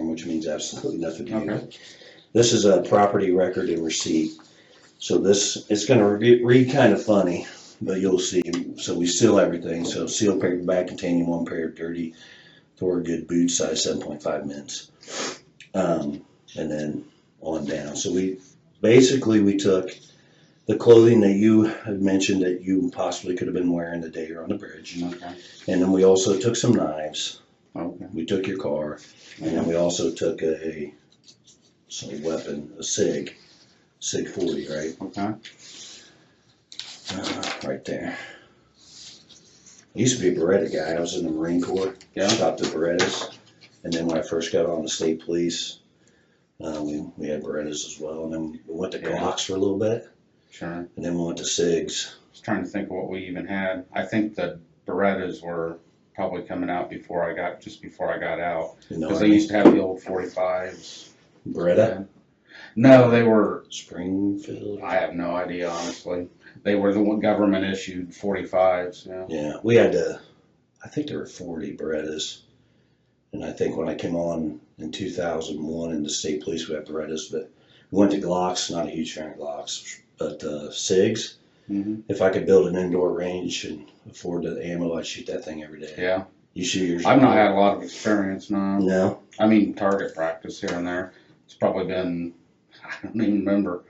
form, which means absolutely nothing to you. Okay. This is a property record and receipt. So this, it's going to read kind of funny, but you'll see. So we seal everything. So sealed paper bag containing 1 pair of dirty Thorgood boots, size 7.5 mins. And then on down. So we took the clothing that you had mentioned that you possibly could have been wearing the day you're on the bridge. Okay. And then we also took some knives. Okay. We took your car. And then we also took a weapon, a SIG 40, right? Okay. Right there. I used to be a Beretta guy. I was in the Marine Corps. Yeah. Stopped at Berettas. And then when I first got on the state police, we had Berettas as well. And then we went to Glocks for a little bit. Sure. And then we went to SIGs. I was trying to think of what we even had. I think the Berettas were probably coming out just before I got out. Because they used to have the old 45s. Beretta? No, they were Springfield? I have no idea, honestly. They were the government issued 45s. Yeah. Yeah, we had I think there were 40 Berettas. And I think when I came on in 2001 in the state police, we had Berettas, but we went to Glocks, not a huge fan of Glocks, but SIGs. Mm-hmm. If I could build an indoor range and afford the ammo, I'd shoot that thing every day. Yeah. You shoot yours? I've not had a lot of experience, no. No? I mean, target practice here and there. It's probably been, I don't even remember.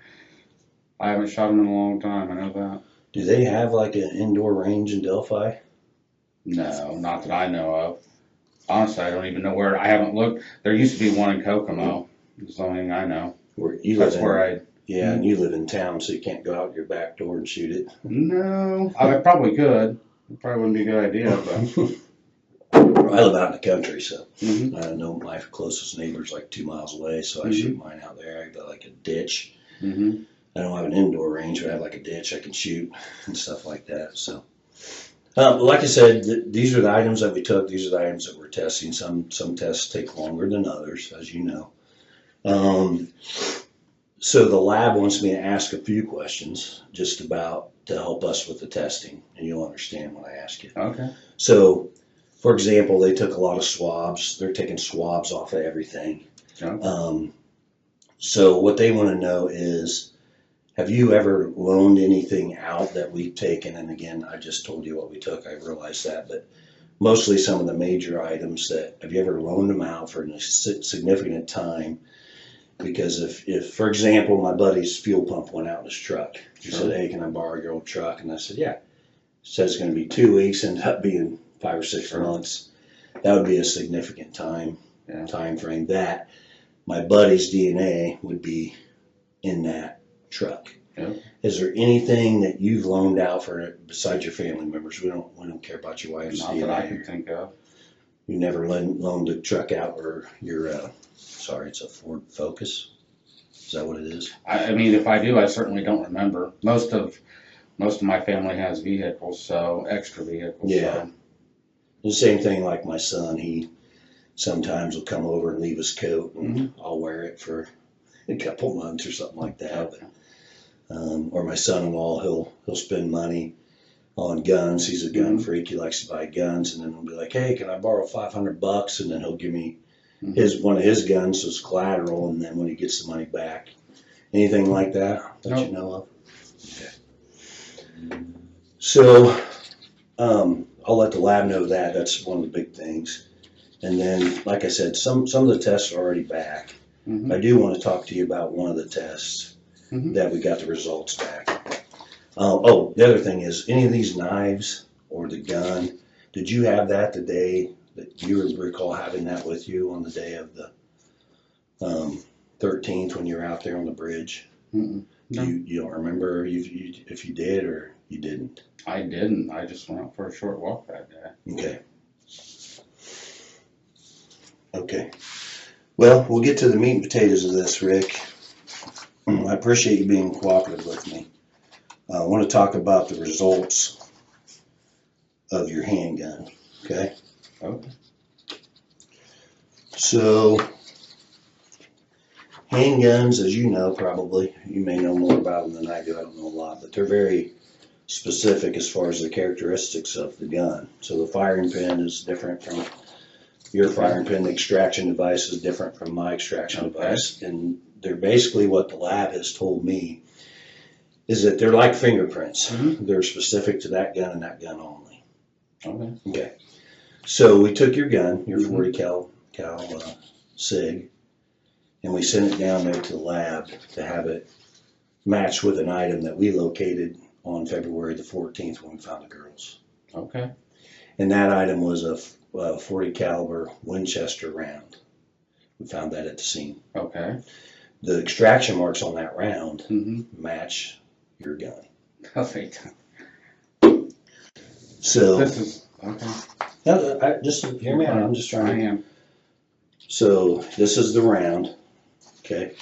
I haven't shot them in a long time, I know that. Do they have like an indoor range in Delphi? No, not that I know of. Honestly, I don't even know where. I haven't looked. There used to be one in Kokomo. That's the only thing I know. Yeah, and you live in town, so you can't go out your back door and shoot it. No, I probably could. It probably wouldn't be a good idea, but. I live out in the country, so Mm-hmm. I know my closest neighbor's like 2 miles away, so I shoot mine out there. I got like a ditch. Mm-hmm. I don't have an indoor range, but I have like a ditch I can shoot and stuff like that. So, like I said, these are the items that we took. These are the items that we're testing. Some tests take longer than others, as you know. So the lab wants me to ask a few questions just about to help us with the testing, and you'll understand when I ask you. Okay. So, for example, they took a lot of swabs. They're taking swabs off of everything. Okay. So what they want to know is, have you ever loaned anything out that we've taken? And again, I just told you what we took. I realized that, but mostly some of the major items have you ever loaned them out for a significant time? Because if, for example, my buddy's fuel pump went out in his truck, he said, "Hey, can I borrow your old truck?" And I said, "Yeah." He said it's going to be 2 weeks, ended up being 5 or 6 months. That would be a significant time frame. That my buddy's DNA would be in that truck. Yeah. Is there anything that you've loaned out for besides your family members? We don't care about your wife's Not DNA. that I can think of. You never loaned a truck out, or your sorry, it's a Ford Focus. Is that what it is? I mean, if I do, I certainly don't remember. Most of my family has vehicles, so extra vehicles. Yeah. So. The same thing like my son. He sometimes will come over and leave his coat, and I'll wear it for a couple months or something like that. Okay. Or my son-in-law, he'll spend money on guns. He's a gun freak. He likes to buy guns, and then he'll be like, "Hey, can I borrow $500?" And then he'll give me one of his guns as collateral, and then when he gets the money back. Anything like that you know of? Okay. So I'll let the lab know that. That's one of the big things. And then, like I said, some of the tests are already back. Mm-hmm. I do want to talk to you about one of the tests that we got the results back. The other thing is, any of these knives or the gun, did you have that the day that you recall having that with you on the day of the 13th when you were out there on the bridge? No. You don't remember if you did or you didn't? I didn't. I just went out for a short walk that day. Okay. Okay. Well, we'll get to the meat and potatoes of this, Rick. I appreciate you being cooperative with me. I want to talk about the results of your handgun, okay? Okay. So, handguns, as you know probably, you may know more about them than I do. I don't know a lot, but they're very specific as far as the characteristics of the gun. So the firing pin is different from Your firing pin extraction device is different from my extraction device. And they're basically what the lab has told me is that they're like fingerprints. They're specific to that gun and that gun only. Okay. So we took your gun, your 40 cal SIG, and we sent it down there to the lab to have it matched with an item that we located on February the 14th when we found the girls. Okay. And that item was a 40 caliber Winchester round. We found that at the scene. Okay. The extraction marks on that round match your gun. Perfect. So this is okay. No, just hear me out. I'm just trying. I am. So this is the round. Okay.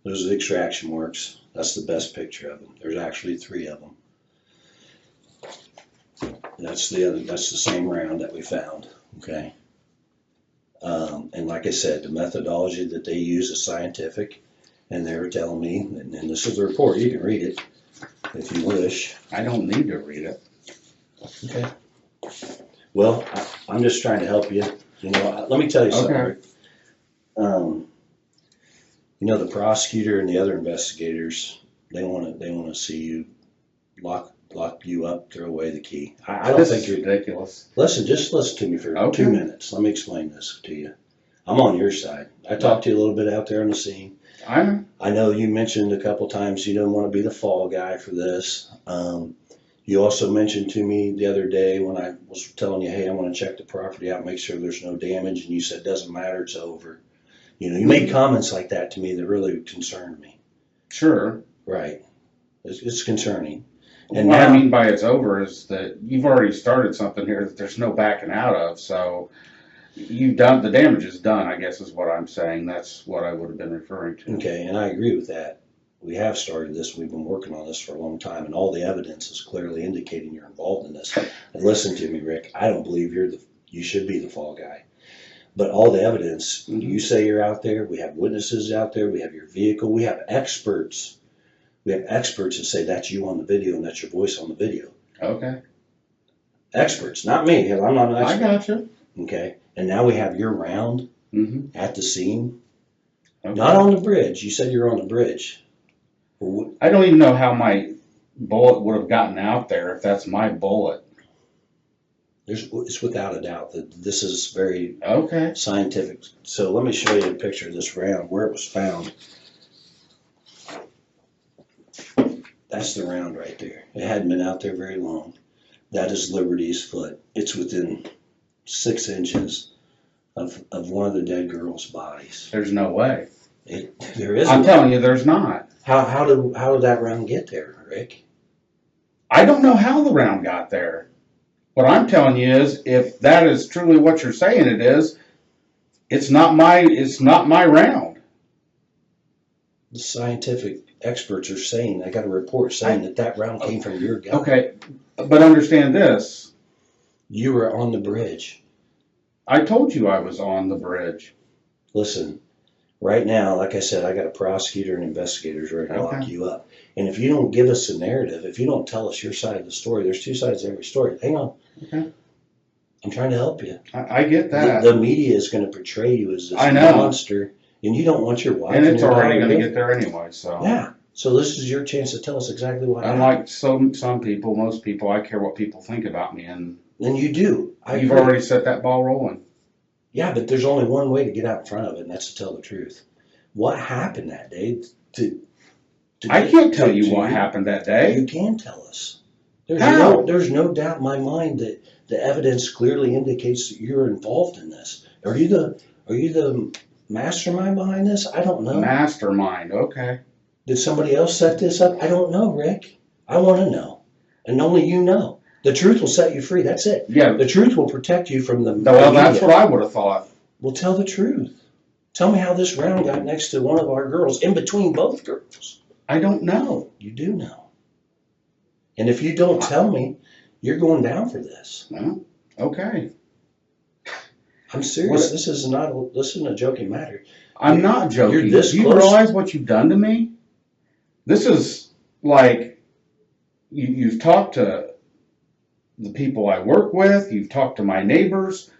Those are the extraction marks. That's the best picture of them. There's actually 3 of them. That's the same round that we found. Okay. And like I said, the methodology that they use is scientific, and they were telling me, and this is the report. You can read it if you wish. I don't need to read it. Okay. Well, I'm just trying to help you. You know, let me tell you something. Okay. You know, the prosecutor and the other investigators, they want to see you lock you up, throw away the key. I don't think you're ridiculous. Just listen to me for 2 minutes. Let me explain this to you. I'm on your side. I talked to you a little bit out there on the scene. I know you mentioned a couple times you don't want to be the fall guy for this. You also mentioned to me the other day when I was telling you, hey, I want to check the property out, make sure there's no damage, and you said, doesn't matter, it's over. You know, you made comments like that to me that really concerned me. Sure. Right. It's concerning. And what I mean by it's over is that you've already started something here that there's no backing out of. So you've done, the damage is done, I guess is what I'm saying. That's what I would have been referring to. Okay, and I agree with that. We have started this. We've been working on this for a long time, and all the evidence is clearly indicating you're involved in this. And listen to me, Rick. I don't believe you should be the fall guy. But all the evidence, you say you're out there. We have witnesses out there. We have your vehicle. We have experts. We have experts that say that's you on the video and that's your voice on the video. Okay. Experts, not me. I'm not an expert. I gotcha. Okay. And now we have your round at the scene. Okay. Not on the bridge. You said you're on the bridge. I don't even know how my bullet would have gotten out there if that's my bullet. It's without a doubt that this is very scientific. So let me show you a picture of this round, where it was found. That's the round right there. It hadn't been out there very long. That is Liberty's foot. It's within 6 inches of one of the dead girls' bodies. There's no way. There is. I'm telling you, there's not. How did that round get there, Rick? I don't know how the round got there. What I'm telling you is, if that is truly what you're saying it is, it's not my round. The scientific experts are saying, I got a report saying that round came from your gun. Okay, but understand this. You were on the bridge. I told you I was on the bridge. Listen, right now, like I said, I got a prosecutor and investigators ready to lock you up. And if you don't give us a narrative, if you don't tell us your side of the story, there's 2 sides to every story. Hang on. Okay. I'm trying to help you. I get that. The media is going to portray you as this monster, and you don't want your wife. And it's already going to get there anyway. So yeah. So this is your chance to tell us exactly what happened. Unlike some people, most people, I care what people think about me, and you do. You've already set that ball rolling. Yeah, but there's only one way to get out in front of it, and that's to tell the truth. What happened that day? I can't tell you what happened that day. You can tell us. There's no doubt in my mind that the evidence clearly indicates that you're involved in this. Are you the mastermind behind this? I don't know. Mastermind, okay. Did somebody else set this up? I don't know, Rick. I want to know. And only you know. The truth will set you free. That's it. Yeah. The truth will protect you from the Well, that's what I would have thought. Well, tell the truth. Tell me how this round got next to one of our girls, in between both girls. I don't know. You do know. And if you don't tell me, you're going down for this. Well, okay. I'm serious. This isn't a joking matter. I'm not joking. You're this Do you close. realize what you've done to me? This is like, you've talked to the people I work with, you've talked to my neighbors.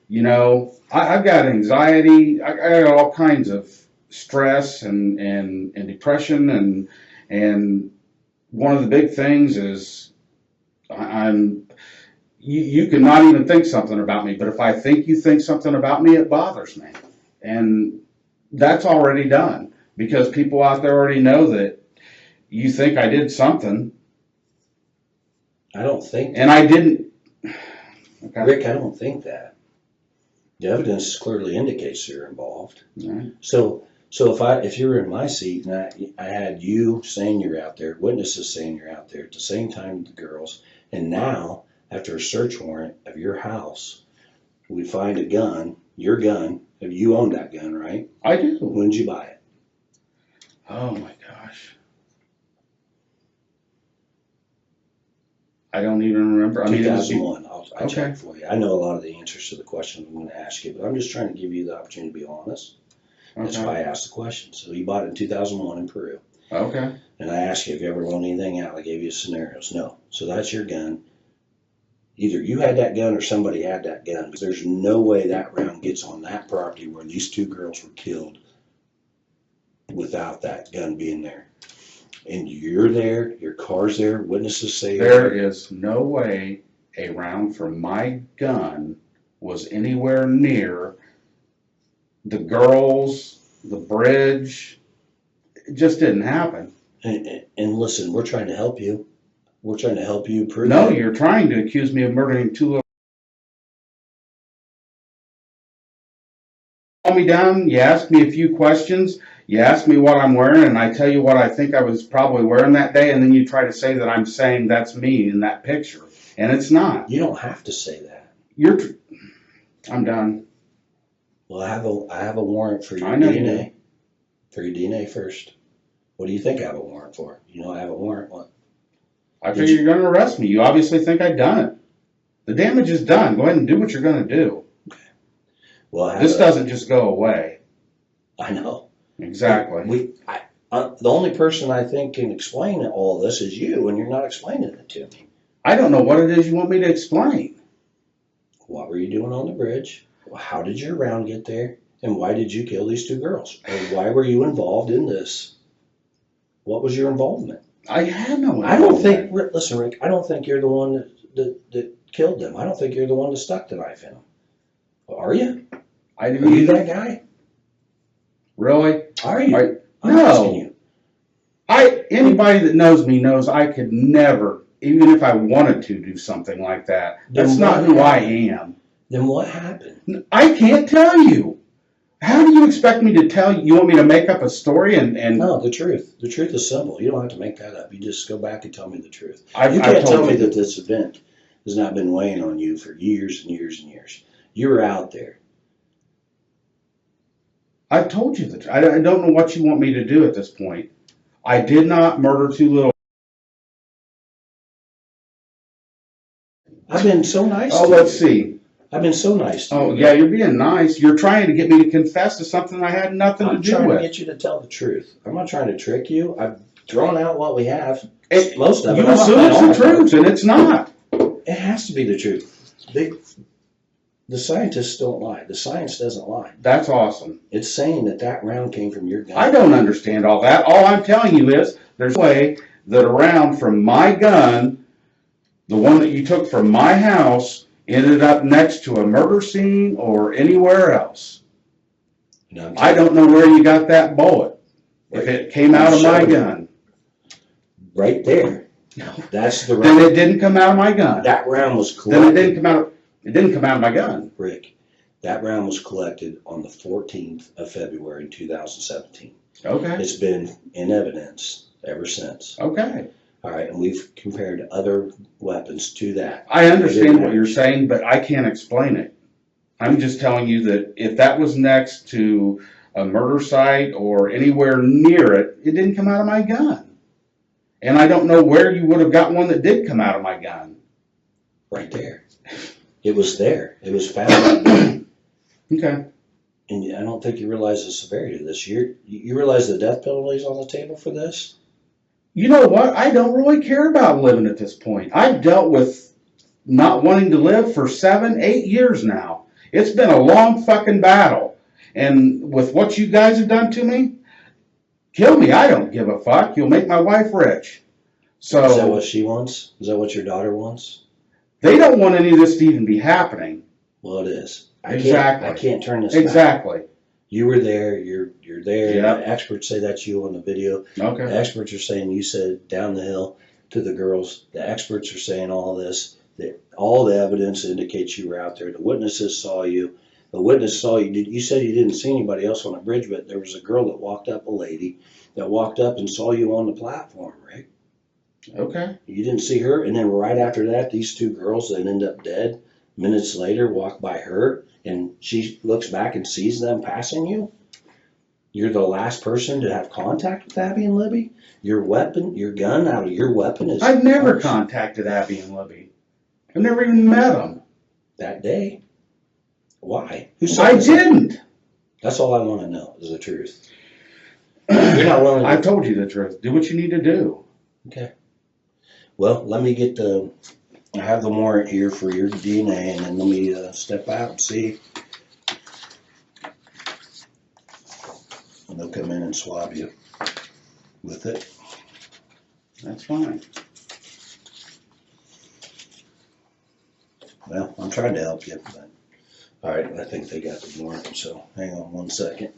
You know, I've got anxiety. I got all kinds of stress and depression and one of the big things is I'm you can not even think something about me, but if I think you think something about me, it bothers me. And that's already done because people out there already know that you think I did something I don't think, and I didn't. Okay. Rick, I don't think that. The evidence clearly indicates you're involved. Right. So if you were in my seat and I had you saying you're out there, witnesses saying you're out there at the same time with the girls, and now after a search warrant of your house, we find a gun, your gun. You owned that gun, right? I do. When did you buy it? Oh my gosh. I don't even remember. I mean, 2001. I'll okay. check for you. I know a lot of the answers to the questions I'm going to ask you, but I'm just trying to give you the opportunity to be honest. That's why I asked the question. So you bought it in 2001 in Peru. Okay. And I asked you, have you ever loaned anything out? I gave you scenarios. No. So that's your gun. Either you had that gun or somebody had that gun. There's no way that round gets on that property where these two girls were killed without that gun being there. And you're there, your car's there, witnesses say there is no way a round from my gun was anywhere near the girls, the bridge. It just didn't happen. And listen, we're trying to help you. We're trying to help you prove No, that. you're trying to accuse me of murdering two little. You calm me down, you ask me a few questions, you ask me what I'm wearing, and I tell you what I think I was probably wearing that day, and then you try to say that I'm saying that's me in that picture. And it's not. You don't have to say that. I'm done. Well, I have a warrant for your I know DNA. you. For your DNA first. What do you think I have a warrant for? You know I have a warrant. What? I figure you're going to arrest me. You obviously think I've done it. The damage is done. Go ahead and do what you're going to do. Well, this doesn't just go away. I know. Exactly. The only person I think can explain all this is you, and you're not explaining it to me. I don't know what it is you want me to explain. What were you doing on the bridge? How did your round get there? And why did you kill these two girls? Or why were you involved in this? What was your involvement? I had no involvement. I don't think, listen, Rick, I don't think you're the one that killed them. I don't think you're the one that stuck the knife in them. Are you? Are you that guy? Really? Are you? I'm asking you. Anybody that knows me knows I could never, even if I wanted to, do something like that. That's not who I am. Then what happened? I can't tell you. How do you expect me to tell you? You want me to make up a story and No, the truth. The truth is simple. You don't have to make that up. You just go back and tell me the truth. You can't tell me that this event has not been weighing on you for years and years and years. You were out there. I've told you that. I don't know what you want me to do at this point. I did not murder two little. I've been so nice to you. Let's see. I've been so nice to you. Oh, yeah, you're being nice. You're trying to get me to confess to something I had nothing to do with. I'm trying to get you to tell the truth. I'm not trying to trick you. I've drawn out what we have. Most of it. You assume it's the truth, and it's not. It has to be the truth. The scientists don't lie. The science doesn't lie. That's awesome. It's saying that round came from your gun. I don't understand all that. All I'm telling you is there's a way that a round from my gun, the one that you took from my house, ended up next to a murder scene or anywhere else. I don't know where you got that bullet. If it came out of my gun. Right there. That's the round. Then it didn't come out of my gun. That round was collected. Then it didn't come out of my gun. Rick, that round was collected on the 14th of February 2017. Okay. It's been in evidence ever since. Okay. All right, and we've compared other weapons to that. I understand what you're saying, but I can't explain it. I'm just telling you that if that was next to a murder site or anywhere near it, it didn't come out of my gun. And I don't know where you would have got one that did come out of my gun. Right there. It was there. It was found. Okay. And I don't think you realize the severity of this. You realize the death penalty is on the table for this? You know what? I don't really care about living at this point. I've dealt with not wanting to live for 7, 8 years now. It's been a long fucking battle. And with what you guys have done to me, kill me. I don't give a fuck. You'll make my wife rich. So Is that what she wants? Is that what your daughter wants? they don't want any of this to even be happening. Well, it is. Exactly. I can't turn this Exactly. back. You were there. You're there. Yep. The experts say that's you on the video. Okay. The experts are saying you said down the hill to the girls. The experts are saying all this. That all the evidence indicates you were out there. The witnesses saw you. The witness saw you. You said you didn't see anybody else on the bridge, but there was a girl that walked up, a lady that walked up and saw you on the platform, right? Okay. You didn't see her, and then right after that, these two girls that end up dead minutes later walk by her, and she looks back and sees them passing you. You're the last person to have contact with Abby and Libby. Your weapon, your gun out of your weapon is. I've never contacted Abby and Libby. I've never even met them. That day. Why? I didn't. That's all I want to know is the truth. You're not willing to. I told you the truth. Do what you need to do. Okay. Well, let me get I have the warrant here for your DNA, and then let me step out and see. And they'll come in and swab you with it. That's fine. Well, I'm trying to help you, but all right, I think they got the warrant, so hang on 1 second.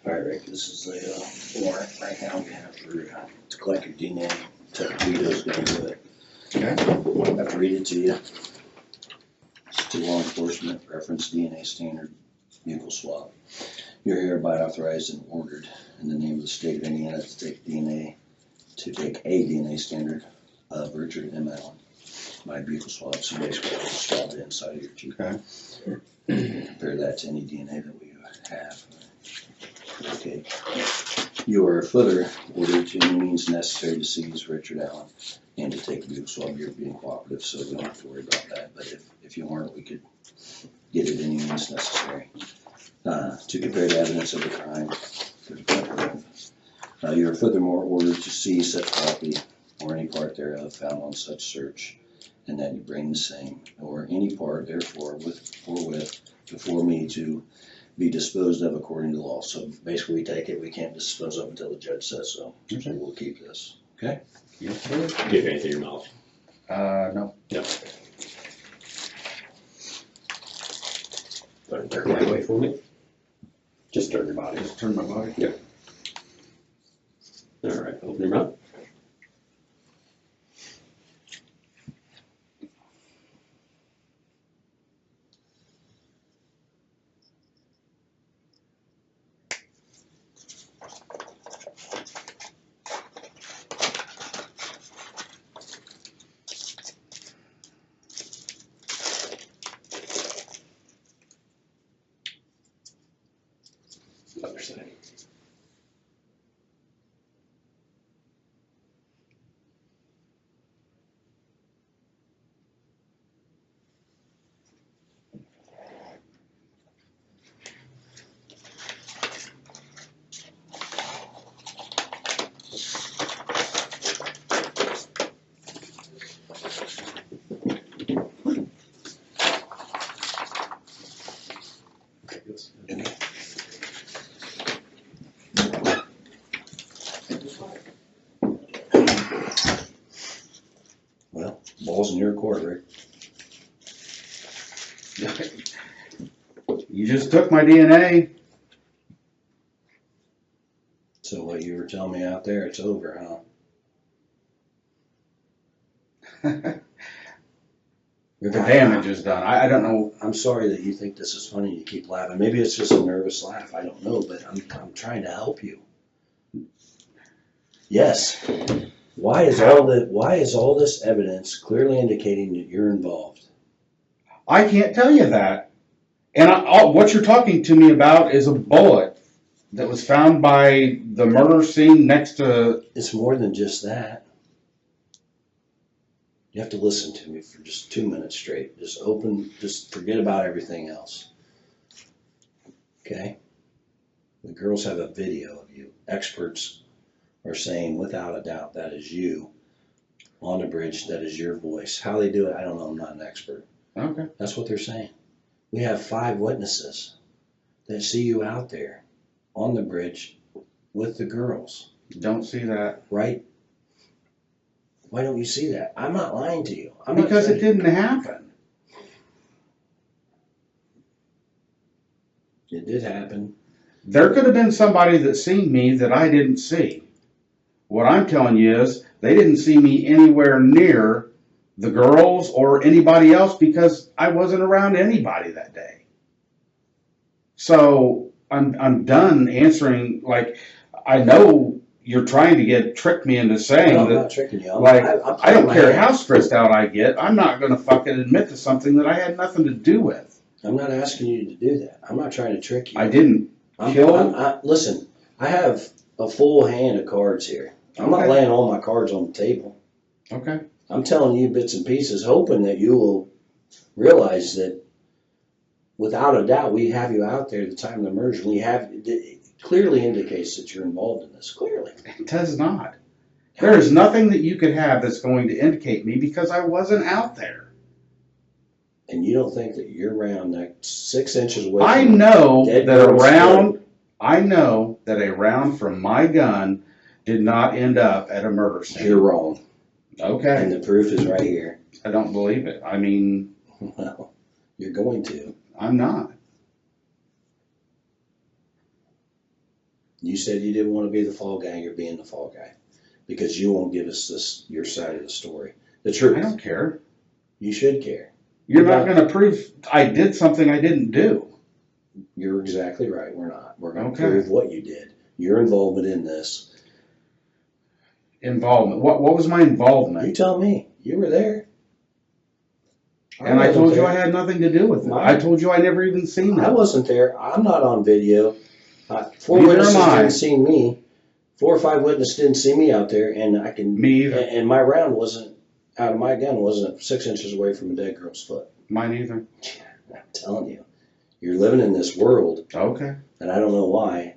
All right, Rick, this is a warrant right now we have to collect your DNA. Vito's gonna do it. Okay. I have to read it to you. It's to law enforcement, reference DNA standard, buccal swab. You're hereby authorized and ordered in the name of the state of Indiana to take a DNA standard of Richard M. Allen by buccal swab. So basically, I'll just swab the inside of your teeth. Okay. Compare that to any DNA that we have. Okay. You are further ordered to any means necessary to seize Richard Allen and to take a buccal swab. You're being cooperative, so we don't have to worry about that. But if you weren't, we could get it any means necessary. To compare the evidence of the crime. You are furthermore ordered to seize such property or any part thereof found on such search, and that you bring the same or any part therefore forthwith before me to be disposed of according to law. So basically, we take it, we can't dispose of it until the judge says so. Okay. So we'll keep this. Okay? Yes, sir. Do you have anything in your mouth? No. No. Turn that way for me. Just turn your body. Just turn my body. Yep. All right, open your mouth. Other side. Well, ball's in your court, Rick. You just took my DNA. So what you were telling me out there, it's over, huh? The damage is done. I don't know. I'm sorry that you think this is funny. You keep laughing. Maybe it's just a nervous laugh. I don't know, but I'm trying to help you. Yes. Why is all this evidence clearly indicating that you're involved? I can't tell you that. And what you're talking to me about is a bullet that was found by the murder scene next to. It's more than just that. You have to listen to me for just 2 minutes straight. Just forget about everything else. Okay? The girls have a video of you. Experts are saying without a doubt that is you on the bridge, that is your voice. How they do it, I don't know. I'm not an expert. Okay. That's what they're saying. We have 5 witnesses that see you out there on the bridge with the girls. Don't see that. Right? Why don't you see that? I'm not lying to you. Because it didn't happen. It did happen. There could have been somebody that seen me that I didn't see. What I'm telling you is they didn't see me anywhere near the girls or anybody else because I wasn't around anybody that day. So I'm done answering. Like, I know you're trying to trick me into saying No, I'm that. not tricking you. I don't care how stressed out I get. I'm not going to fucking admit to something that I had nothing to do with. I'm not asking you to do that. I'm not trying to trick you. I didn't kill. Listen, I have a full hand of cards here. I'm not Okay. laying all my cards on the table. Okay. I'm telling you bits and pieces, hoping that you will realize that without a doubt, we have you out there at the time of the merger. It clearly indicates that you're involved in this. Clearly. It does not. There is nothing that you could have that's going to indicate me because I wasn't out there. And you don't think that you're around that 6 inches away? I know that a round from my gun did not end up at a murder scene. You're wrong. Okay. And the proof is right here. I don't believe it. I mean, Well, you're going to. I'm not. You said you didn't want to be the fall guy, you're being the fall guy. Because you won't give us your side of the story. The truth. I don't care. You should care. You're not going to prove I did something I didn't do. You're exactly right. We're not. We're going to Okay. prove what you did. Your involvement in this. Involvement. What was my involvement? You tell me. You were there. And I told you there. I had nothing to do with it. I told you I never even seen it. I wasn't there. I'm not on video. 4 Neither witnesses am I. didn't see me. 4 or 5 witnesses didn't see me out there, and I can. Me either. And my round wasn't out of my gun. Wasn't 6 inches away from a dead girl's foot. Mine either. I'm telling you, you're living in this world, Okay. and I don't know why.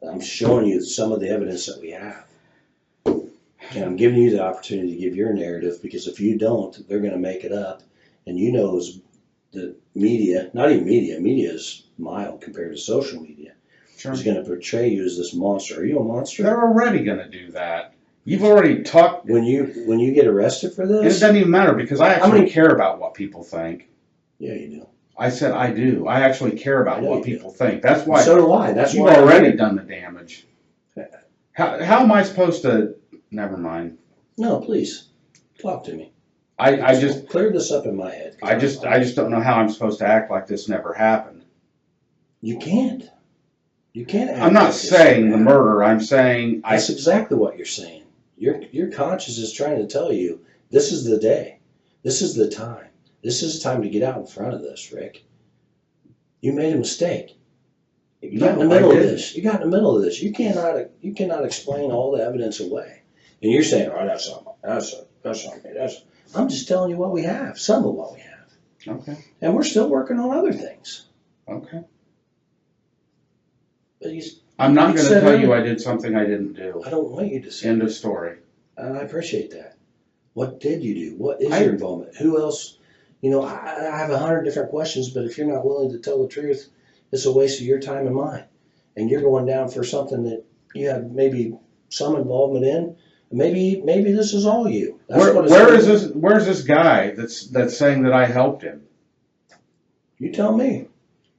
I'm showing you some of the evidence that we have. And I'm giving you the opportunity to give your narrative, because if you don't, they're going to make it up. And you know, the media, not even media is mild compared to social media, Sure. is going to portray you as this monster. Are you a monster? They're already going to do that. You've already talked. When you get arrested for It this? doesn't even matter because I actually care about what people think. Yeah, you do. I said I do. I actually care about what people think. That's why. So do I. That's you've why already done the damage. How am I supposed to? Never mind. No, please talk to me. I just clear this up in my head. I just don't know how I'm supposed to act like this never happened. You can't. You can't. I'm not saying the murder. I'm saying that's exactly what you're saying. Your conscience is trying to tell you this is the day. This is the time. This is time to get out in front of this, Rick. You made a mistake. You got in the middle of this. You got in the middle of this. You cannot explain all the evidence away. And you're saying, oh, that's not me. I'm just telling you what we have, some of what we have. Okay. And we're still working on other things. Okay. But I'm not going to tell you I did something I didn't do. I don't want you to say. End of story. And I appreciate that. What did you do? What is your involvement? Who else? You know, I have 100 different questions, but if you're not willing to tell the truth, it's a waste of your time and mine. And you're going down for something that you have maybe some involvement in. Maybe this is all you. Where's this guy that's saying that I helped him? You tell me.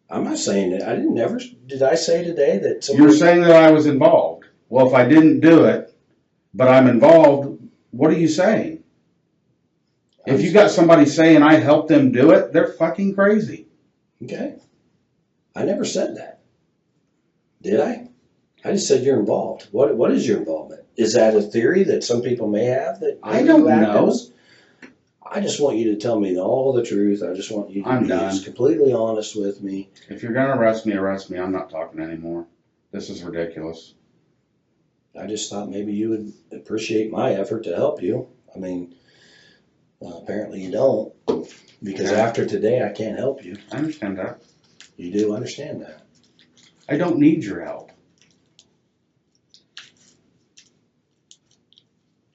I'm not saying that. Did I say today that you're saying that I was involved? Well, if I didn't do it, but I'm involved, what are you saying? If you got somebody saying I helped them do it, they're fucking crazy. Okay. I never said that. Did I? I just said you're involved. What is your involvement? Is that a theory that some people may have that I don't know? I just want you to tell me all the truth. I just want you to be completely honest with me. If you're gonna arrest me, arrest me. I'm not talking anymore. This is ridiculous. I just thought maybe you would appreciate my effort to help you. I mean, apparently you don't, because after today I can't help you. I understand that. You do understand that. I don't need your help.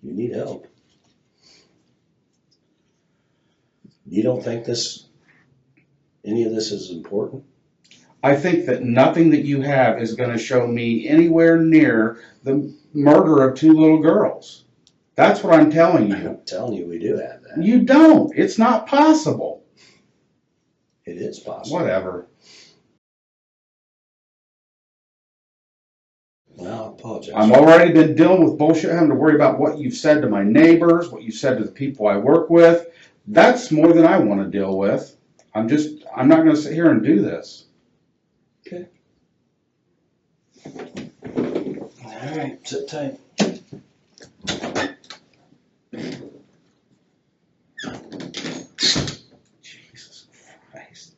You need help. You don't think any of this is important? I think that nothing that you have is going to show me anywhere near the murder of 2 little girls. That's what I'm telling you. I'm telling you we do have that. You don't. It's not possible. It is possible. Whatever. Well, I apologize. I've already been dealing with bullshit, having to worry about what you've said to my neighbors, what you've said to the people I work with. That's more than I want to deal with. I'm not going to sit here and do this. Okay. All right, sit tight. Jesus Christ.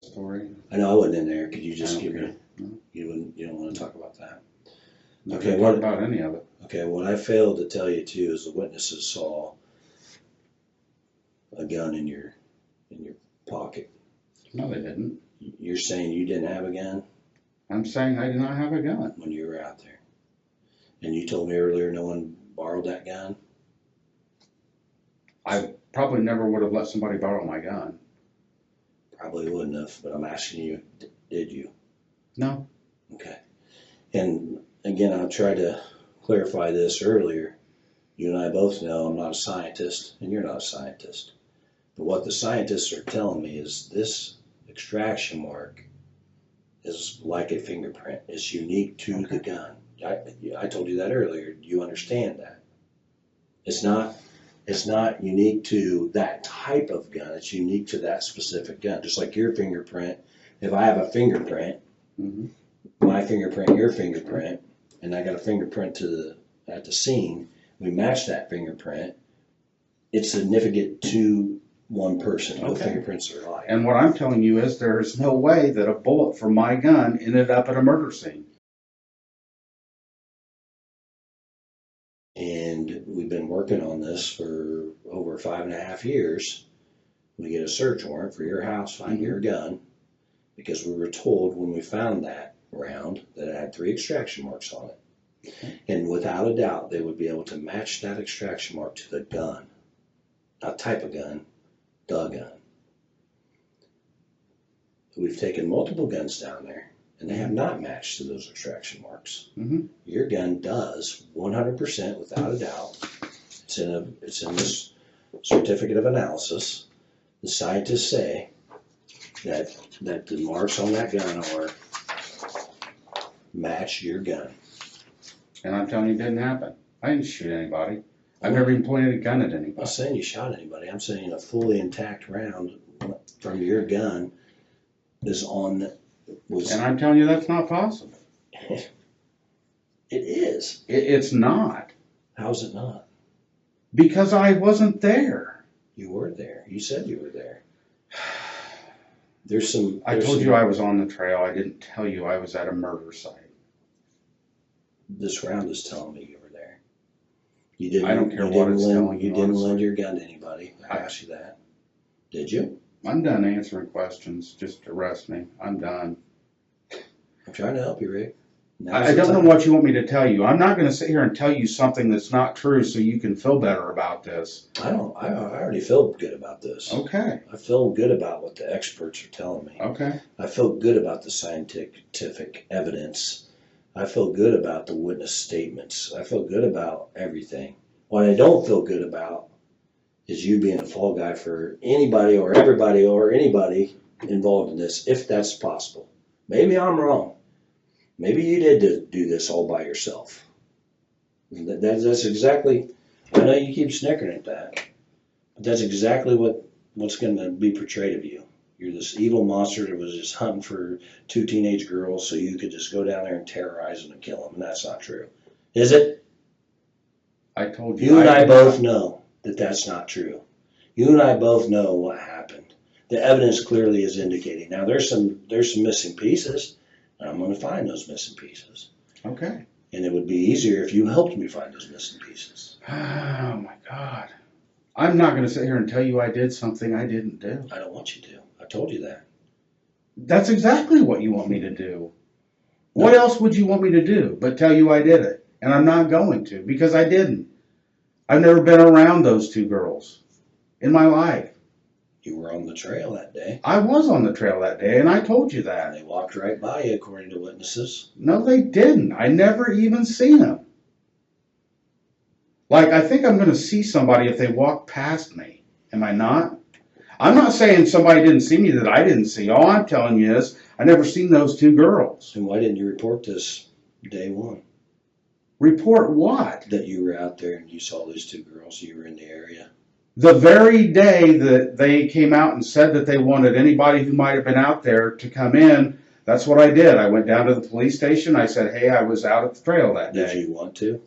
Story. I know I wasn't in there. Could you just give me? No. You don't want to talk about that. Not Okay. talk about any of it. Okay. What I failed to tell you too is the witnesses saw a gun in your pocket. No, they didn't. You're saying you didn't have a gun I'm saying I did not have a gun. when you were out there, and you told me earlier no one borrowed that gun. I probably never would have let somebody borrow my gun. Probably wouldn't have, but I'm asking you, did you? No. Okay. And again, I tried to clarify this earlier. You and I both know I'm not a scientist, and you're not a scientist. But what the scientists are telling me is this extraction mark is like a fingerprint. It's unique to the gun. I told you that earlier. You understand that. It's not unique to that type of gun. It's unique to that specific gun. Just like your fingerprint. If I have a fingerprint, my fingerprint, your fingerprint, and I got a fingerprint at the scene, we match that fingerprint. It's significant to one person. No fingerprints are alike. And what I'm telling you is there is no way that a bullet from my gun ended up at a murder scene. And we've been working on this for over 5.5 years. We get a search warrant for your house, find your gun, because we were told when we found that round that it had 3 extraction marks on it. And without a doubt, they would be able to match that extraction mark to the gun. Not type of gun, the gun. We've taken multiple guns down there, and they have not matched to those extraction marks. Your gun does, 100% without a doubt. It's in this certificate of analysis. The scientists say that the marks on that gun are match your gun. And I'm telling you, it didn't happen. I didn't shoot anybody. I've never even pointed a gun at I'm anybody. not saying you shot anybody. I'm saying a fully intact round from your gun was. And I'm telling you, that's not possible. It is. It's not. How's it not? Because I wasn't there. You were there. You said you were there. I told you I was on the trail. I didn't tell you I was at a murder site. This round is telling me you were there. You didn't. I don't care what it's telling you. You didn't lend your gun to anybody. I asked you that. Did you? I'm done answering questions. Just arrest me. I'm done. I'm trying to help you, Rick. I don't know what you want me to tell you. I'm not going to sit here and tell you something that's not true so you can feel better about this. I already feel good about this. Okay. I feel good about what the experts are telling me. Okay. I feel good about the scientific evidence. I feel good about the witness statements. I feel good about everything. What I don't feel good about is you being a fall guy for anybody or everybody or anybody involved in this, if that's possible. Maybe I'm wrong. Maybe you did do this all by yourself. That's exactly, I know you keep snickering at that, but that's exactly what's going to be portrayed of you. You're this evil monster that was just hunting for 2 teenage girls so you could just go down there and terrorize them and kill them, and that's not true. Is it? I told you. You and I both know that that's not true. You and I both know what happened. The evidence clearly is indicating. Now, there's some missing pieces, and I'm going to find those missing pieces. Okay. And it would be easier if you helped me find those missing pieces. Oh, my God. I'm not going to sit here and tell you I did something I didn't do. I don't want you to. I told you that. That's exactly what you want me to do. No. What else would you want me to do but tell you I did it? And I'm not going to, because I didn't. I've never been around those 2 girls in my life. You were on the trail that day. I was on the trail that day, and I told you that. And they walked right by you, according to witnesses. No, they didn't. I never even seen them. Like, I think I'm going to see somebody if they walk past me. Am I not? I'm not saying somebody didn't see me that I didn't see. All I'm telling you is I never seen those 2 girls. And why didn't you report this day one? Report what? That you were out there and you saw these 2 girls. You were in the area. The very day that they came out and said that they wanted anybody who might have been out there to come in, that's what I did. I went down to the police station. I said, hey, I was out at the trail that day. Did you want to?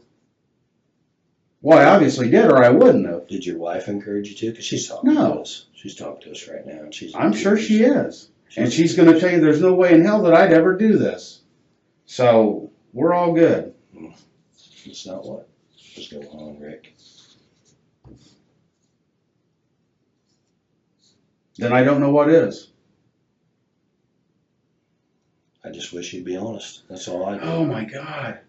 Well, I obviously did, or I wouldn't have. Did your wife encourage you to? Because she's talking to us. She's talking to us right now. And I'm sure she is. And she's going to tell you there's no way in hell that I'd ever do this. So we're all good. It's not what was going on, Rick. Then I don't know what is. I just wish you'd be honest. That's all I do. Oh, my God.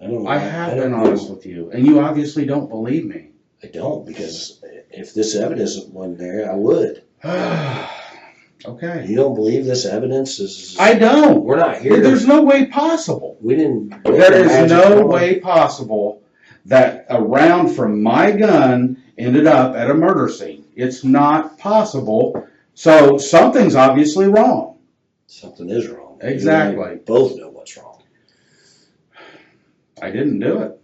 I have been honest with you, and you obviously don't believe me. I don't, because if this evidence wasn't there, I would. Okay. You don't believe this evidence is? I don't. We're not here. There's no way possible. We didn't. There is no way possible that a round from my gun ended up at a murder scene. It's not possible. So something's obviously wrong. Something is wrong. Exactly. You and I both know what's wrong. I didn't do it.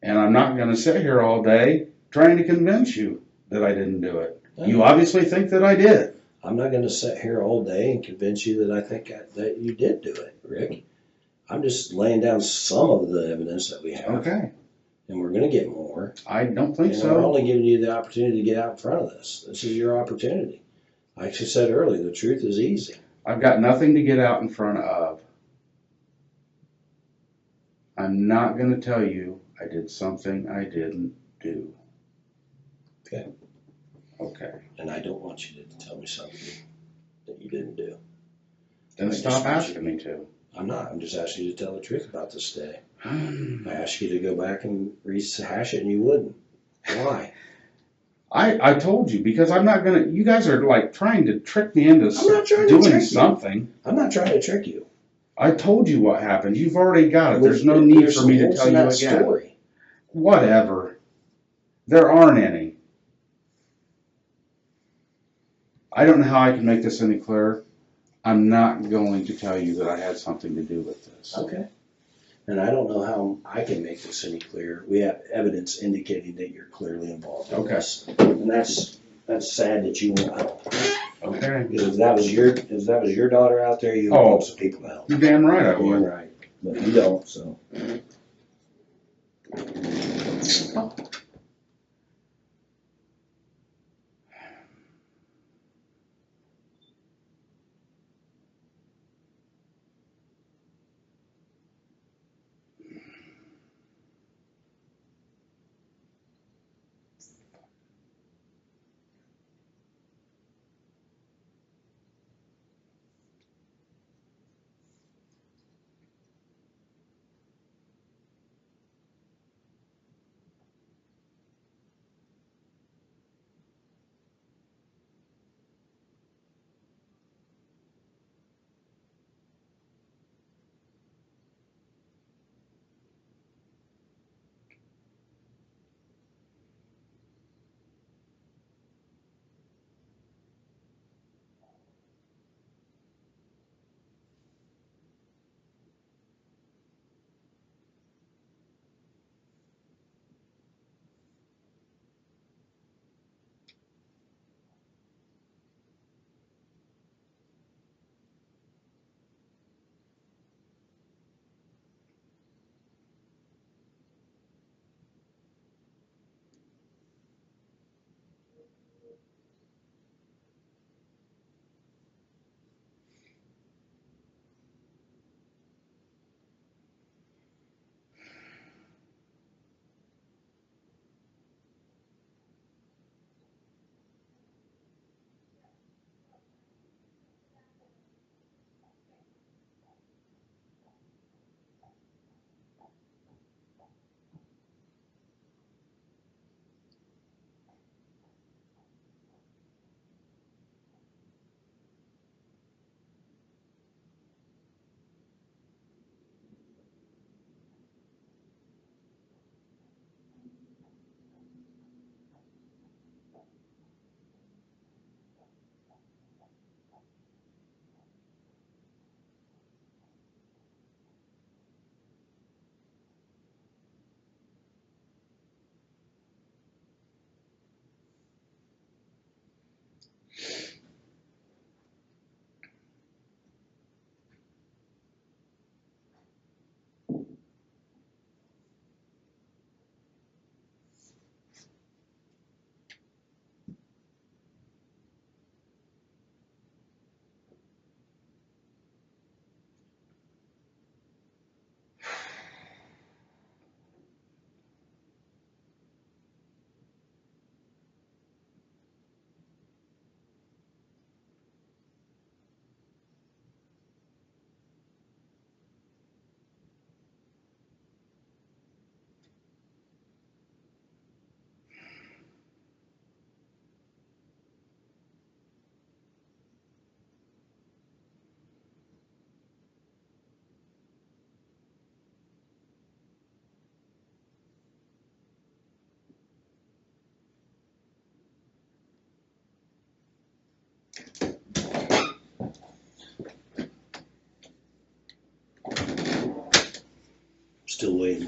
And I'm not going to sit here all day trying to convince you that I didn't do it. You obviously think that I did. I'm not going to sit here all day and convince you that I think that you did do it, Rick. I'm just laying down some of the evidence that we have. Okay. And we're going to get more. I don't think and so. We're only giving you the opportunity to get out in front of this. This is your opportunity. Like I said earlier, the truth is easy. I've got nothing to get out in front of. I'm not going to tell you I did something I didn't do. Okay. Okay. And I don't want you to tell me something that you didn't do. Then stop asking me to. I'm not. I'm just asking you to tell the truth about this day. I asked you to go back and rehash it and you wouldn't. Why? I told you, because I'm not going to, you guys are like trying to trick me into doing something. I'm not trying to trick you. I told you what happened. You've already got it. There's no need for me to tell you again. Story. Whatever. There aren't any. I don't know how I can make this any clearer. I'm not going to tell you that I had something to do with this. Okay. And I don't know how I can make this any clearer. We have evidence indicating that you're clearly involved in this. And that's sad that you won't help. Okay. Because if that was your daughter out there, you would want some people to help. You're damn right I would. You're right. But you don't, so.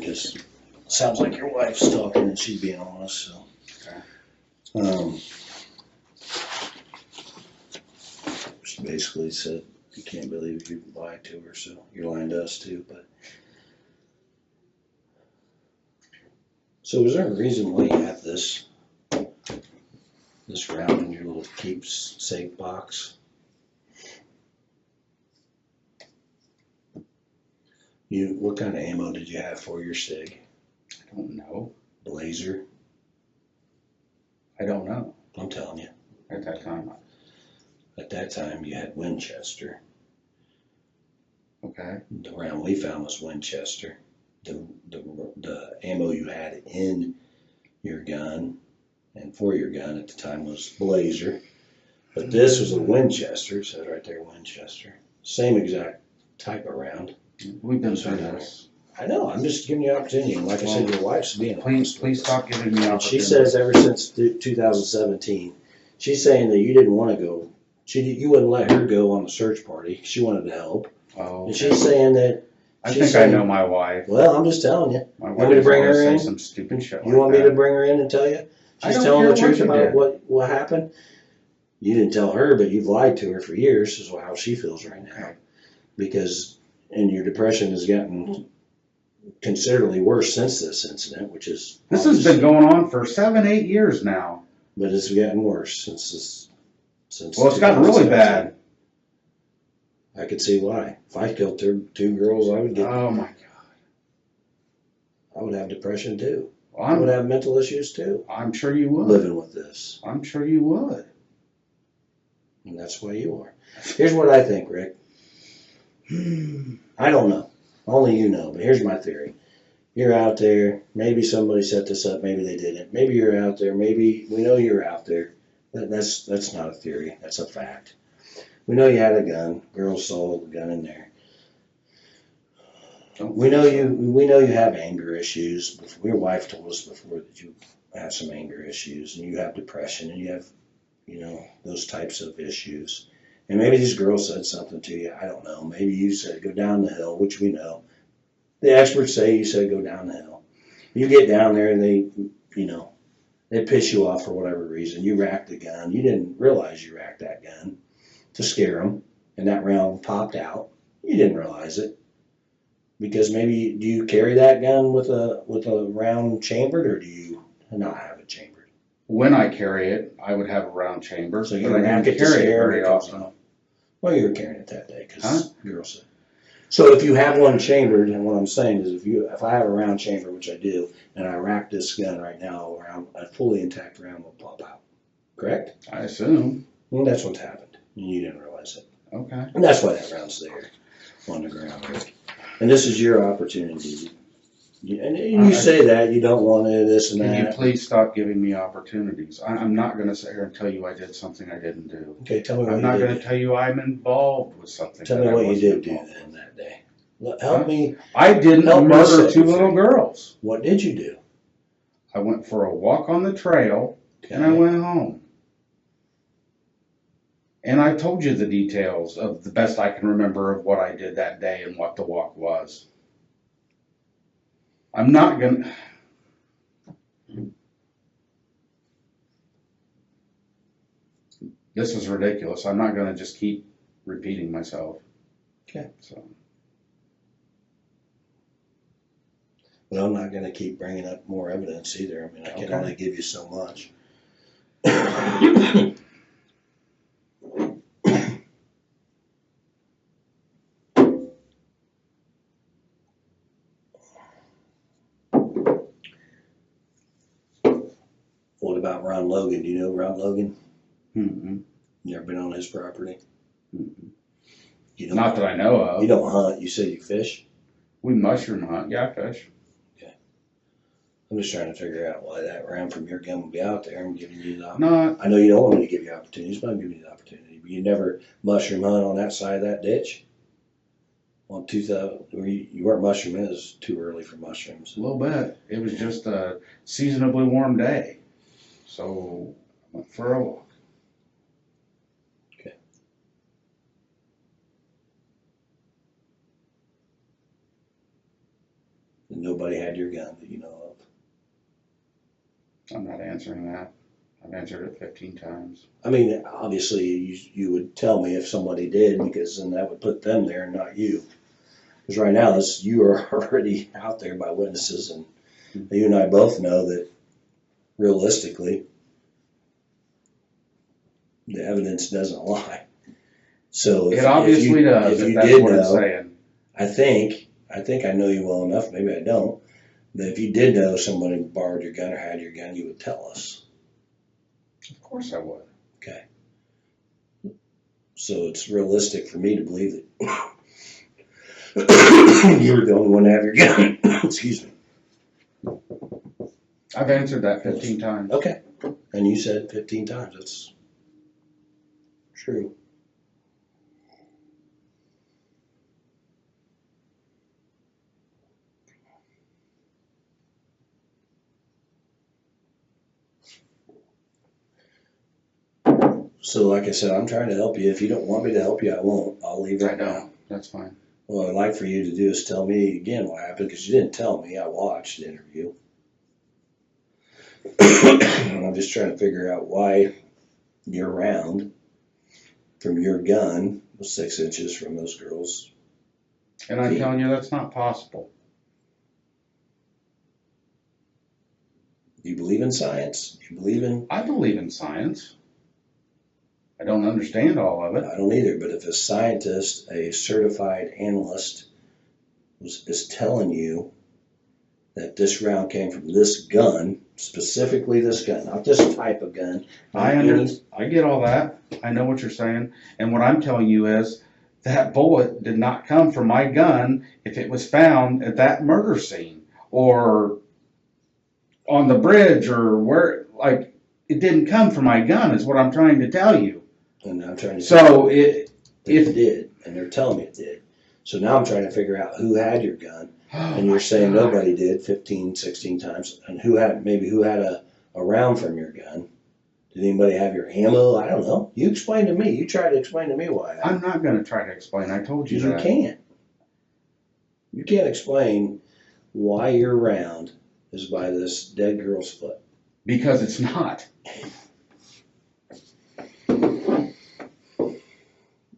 because it sounds like your wife's talking and she's being honest, so. Okay. She basically said, you can't believe you lied to her, so you're lying to us too, but. So is there a reason why you have this round in your little keepsake box? What kind of ammo did you have for your SIG? I don't know. Blazer? I don't know. I'm telling you. At that time. At that time, you had Winchester. Okay. The round we found was Winchester. The ammo you had in your gun and for your gun at the time was Blazer. But this was a Winchester, it said right there, Winchester. Same exact type of round. We've been through this. I know, I'm just giving you opportunity. And like I said, your wife's being honest. Please stop giving me And opportunity. she says ever since 2017, she's saying that you didn't want to go. You wouldn't let her go on the search party. She wanted to help. Oh. And she's saying that. I think I know my wife. Well, I'm just telling you. My You want me to bring her in? Some stupid shit. You want me to bring her in and tell you? She's telling the truth about what happened. You didn't tell her, but you've lied to her for years, is how she feels right now. Because, and your depression has gotten considerably worse since this incident, which is. This has been going on for 7-8 years now. But it's gotten worse since this. Well, it's gotten really bad. I could see why. If I killed two girls, I would get. Oh my God. I would have depression too. Well, I would have mental issues too. I'm sure you would. Living with this. I'm sure you would. And that's why you are. Here's what I think, Rick. I don't know. Only you know. But here's my theory. You're out there. Maybe somebody set this up. Maybe they didn't. Maybe you're out there. Maybe we know you're out there. That's not a theory. That's a fact. We know you had a gun. Girls saw the gun in there. We know you have anger issues. Your wife told us before that you have some anger issues, and you have depression, and you have, those types of issues. And maybe these girls said something to you. I don't know. Maybe you said go down the hill, which we know. The experts say you said go down the hill. You get down there, and they piss you off for whatever reason. You racked the gun. You didn't realize you racked that gun to scare them, and that round popped out. You didn't realize it. Because maybe, do you carry that gun with a round chambered, or do you not have it chambered? When I carry it, I would have a round chamber, So but I don't carry it very often. Well, you were carrying it that day because girl said. So if you have one chambered, and what I'm saying is if I have a round chamber, which I do, and I rack this gun right now around a fully intact round will pop out. Correct? I assume. Well, that's what's happened. And you didn't realize it. Okay. And that's why that round's there on the ground, Rick. And this is your opportunity. And you say that, you don't want to this and that. Can you please stop giving me opportunities? I'm not going to sit here and tell you I did something I didn't do. Okay, tell me what I'm not going to tell you I'm involved with something. Tell me what you did do then that day. Help me. I didn't murder two little girls. What did you do? I went for a walk on the trail, and I went home. And I told you the details of the best I can remember of what I did that day and what the walk was. I'm not going to... This is ridiculous. I'm not going to just keep repeating myself. Okay. So. But I'm not going to keep bringing up more evidence either. I mean, I can only give you so much. What about Ron Logan? Do you know Ron Logan? Mm-hmm. You ever been on his property? Mm-hmm. Not that I know of. You don't hunt. You say you fish? We mushroom hunt. Yeah, I fish. Okay. I'm just trying to figure out why that round from your gun would be out there and giving you the opportunity. I know you don't want me to give you opportunities, but I'm giving you the opportunity. But you never mushroom hunt on that side of that ditch? On 2000, you weren't mushrooming. It was too early for mushrooms. A little bit. It was just a seasonably warm day. So I went for a walk. Okay. And nobody had your gun that you know of. I'm not answering that. I've answered it 15 times. I mean, obviously, you would tell me if somebody did, because then that would put them there and not you. Because right now, you are already out there by witnesses, and you and I both know that realistically, the evidence doesn't lie. So It obviously does, if that's what it's saying. I think I know you well enough, maybe I don't, that if you did know somebody borrowed your gun or had your gun, you would tell us. Of course I would. Okay. So it's realistic for me to believe that you were the only one to have your gun. Excuse me. I've answered that 15 times. Okay. And you said 15 times. That's true. So like I said, I'm trying to help you. If you don't want me to help you, I won't. I'll leave it now. That's fine. What I'd like for you to do is tell me again what happened, because you didn't tell me. I watched the interview. I'm just trying to figure out why your round from your gun was 6 inches from those girls. And I'm telling you, that's not possible. You believe in science? You believe in... I believe in science. I don't understand all of it. I don't either, but if a scientist, a certified analyst, is telling you that this round came from this gun, specifically this gun, not this type of gun. I get all that. I know what you're saying. And what I'm telling you is that bullet did not come from my gun if it was found at that murder scene or on the bridge or where, like, it didn't come from my gun is what I'm trying to tell you. And I'm trying to so if it did, and they're telling me it did. So now I'm trying to figure out who had your gun, and you're saying nobody did 15, 16 times, and who had a round from your gun. Did anybody have your ammo? I don't know. You explain to me. You try to explain to me why. I'm not going to try to explain. I told you that. You can't. You can't explain why your round is by this dead girl's foot. Because it's not.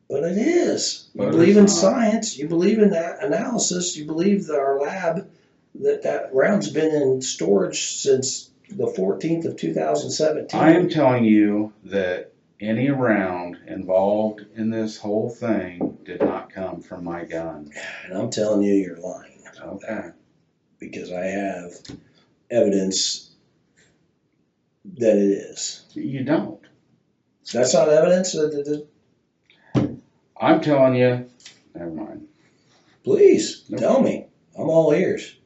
But it is. You believe in science. You believe in that analysis. You believe that our lab, that round's been in storage since the 14th of 2017. I am telling you that any round involved in this whole thing did not come from my gun. And I'm telling you, you're lying. Okay. Because I have evidence that it is. You don't. That's not evidence that I'm telling you, never mind. Please, tell me. I'm all ears.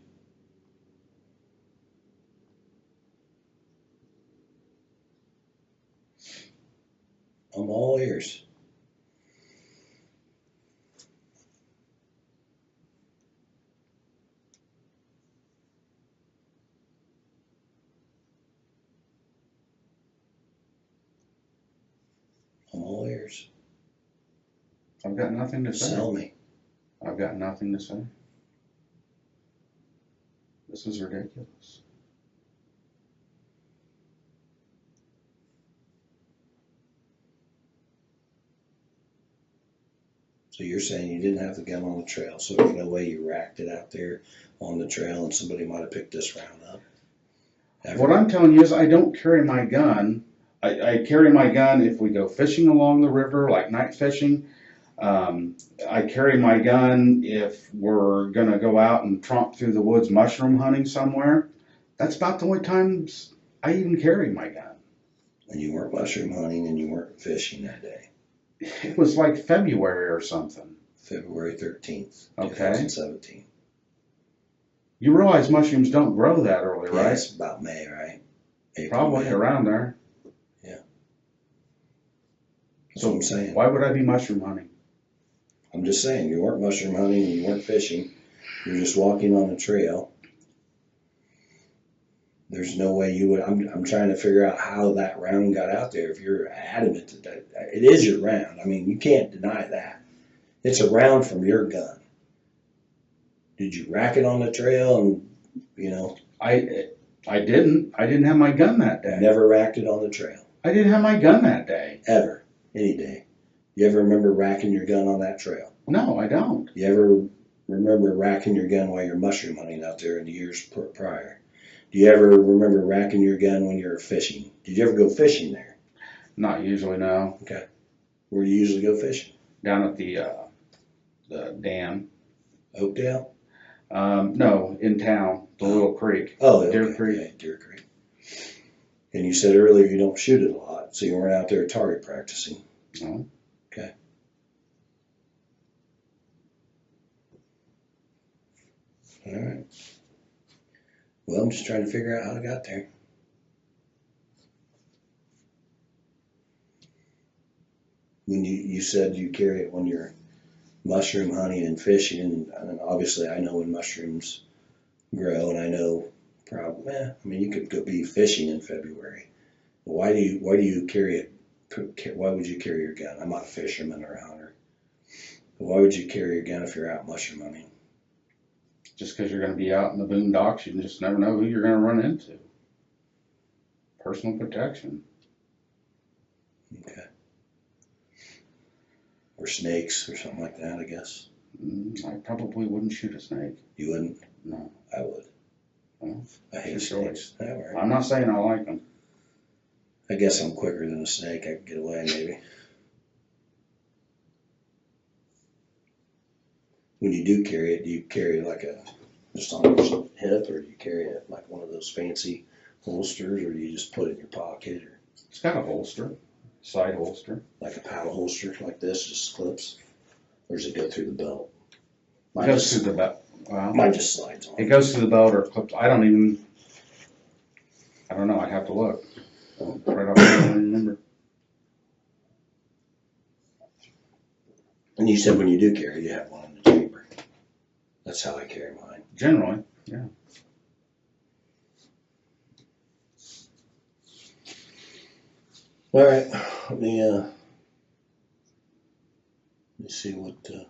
I'm all ears. I'm all ears. I've got nothing to say. Tell me. I've got nothing to say. This is ridiculous. So you're saying you didn't have the gun on the trail, so there's no way you racked it out there on the trail and somebody might have picked this round up? What I'm telling you is I don't carry my gun. I carry my gun if we go fishing along the river, like night fishing. I carry my gun if we're going to go out and tromp through the woods mushroom hunting somewhere. That's about the only times I even carry my gun. And you weren't mushroom hunting and you weren't fishing that day? It was like February or something. February 13th, okay. 2017. You realize mushrooms don't grow that early, right? Yeah, it's about May, right? April, Probably May. around there. Yeah. That's So what I'm saying. Why would I be mushroom hunting? I'm just saying, you weren't mushroom hunting and you weren't fishing. You're just walking on a trail. There's no way you would. I'm trying to figure out how that round got out there. If you're adamant that it is your round, I mean, you can't deny that. It's a round from your gun. Did you rack it on the trail and, you know, I didn't. I didn't have my gun that day. never racked it on the trail? I didn't have my gun that day. Ever. Any day. You ever remember racking your gun on that trail? No, I don't. You ever remember racking your gun while you're mushroom hunting out there in the years prior? Do you ever remember racking your gun when you were fishing? Did you ever go fishing there? Not usually, no. Okay. Where do you usually go fishing? Down at the dam. Oakdale? No, in town, the little creek. Oh, okay. Deer Creek. Yeah, Deer Creek. And you said earlier you don't shoot it a lot, so you weren't out there target practicing. No. Okay. All right. Well, I'm just trying to figure out how I got there. When you said you carry it when you're mushroom hunting and fishing, and obviously I know when mushrooms grow, and I know probably, I mean, you could go be fishing in February. Why do you carry it? Why would you carry your gun? I'm not a fisherman or a hunter. But why would you carry your gun if you're out mushroom hunting? Just because you're going to be out in the boondocks, you just never know who you're going to run into. Personal protection. Okay. Or snakes or something like that, I guess. I probably wouldn't shoot a snake. You wouldn't? No. I would. Well, I hate for sure. snakes. All right. I'm not saying I like them. I guess I'm quicker than a snake. I could get away maybe. When you do carry it, do you carry it like just on your hip, or do you carry it like one of those fancy holsters, or do you just put it in your pocket, or It's got a holster, side holster. like a paddle holster like this, just clips, or does it go through the belt? It goes through the belt. Well, Mine just slides on. it goes through the belt or clips. I don't know. I'd have to look. Right off, I don't remember. And you said when you do carry, you have one in the chamber. That's how I carry mine. Generally, yeah. All right, let me see what the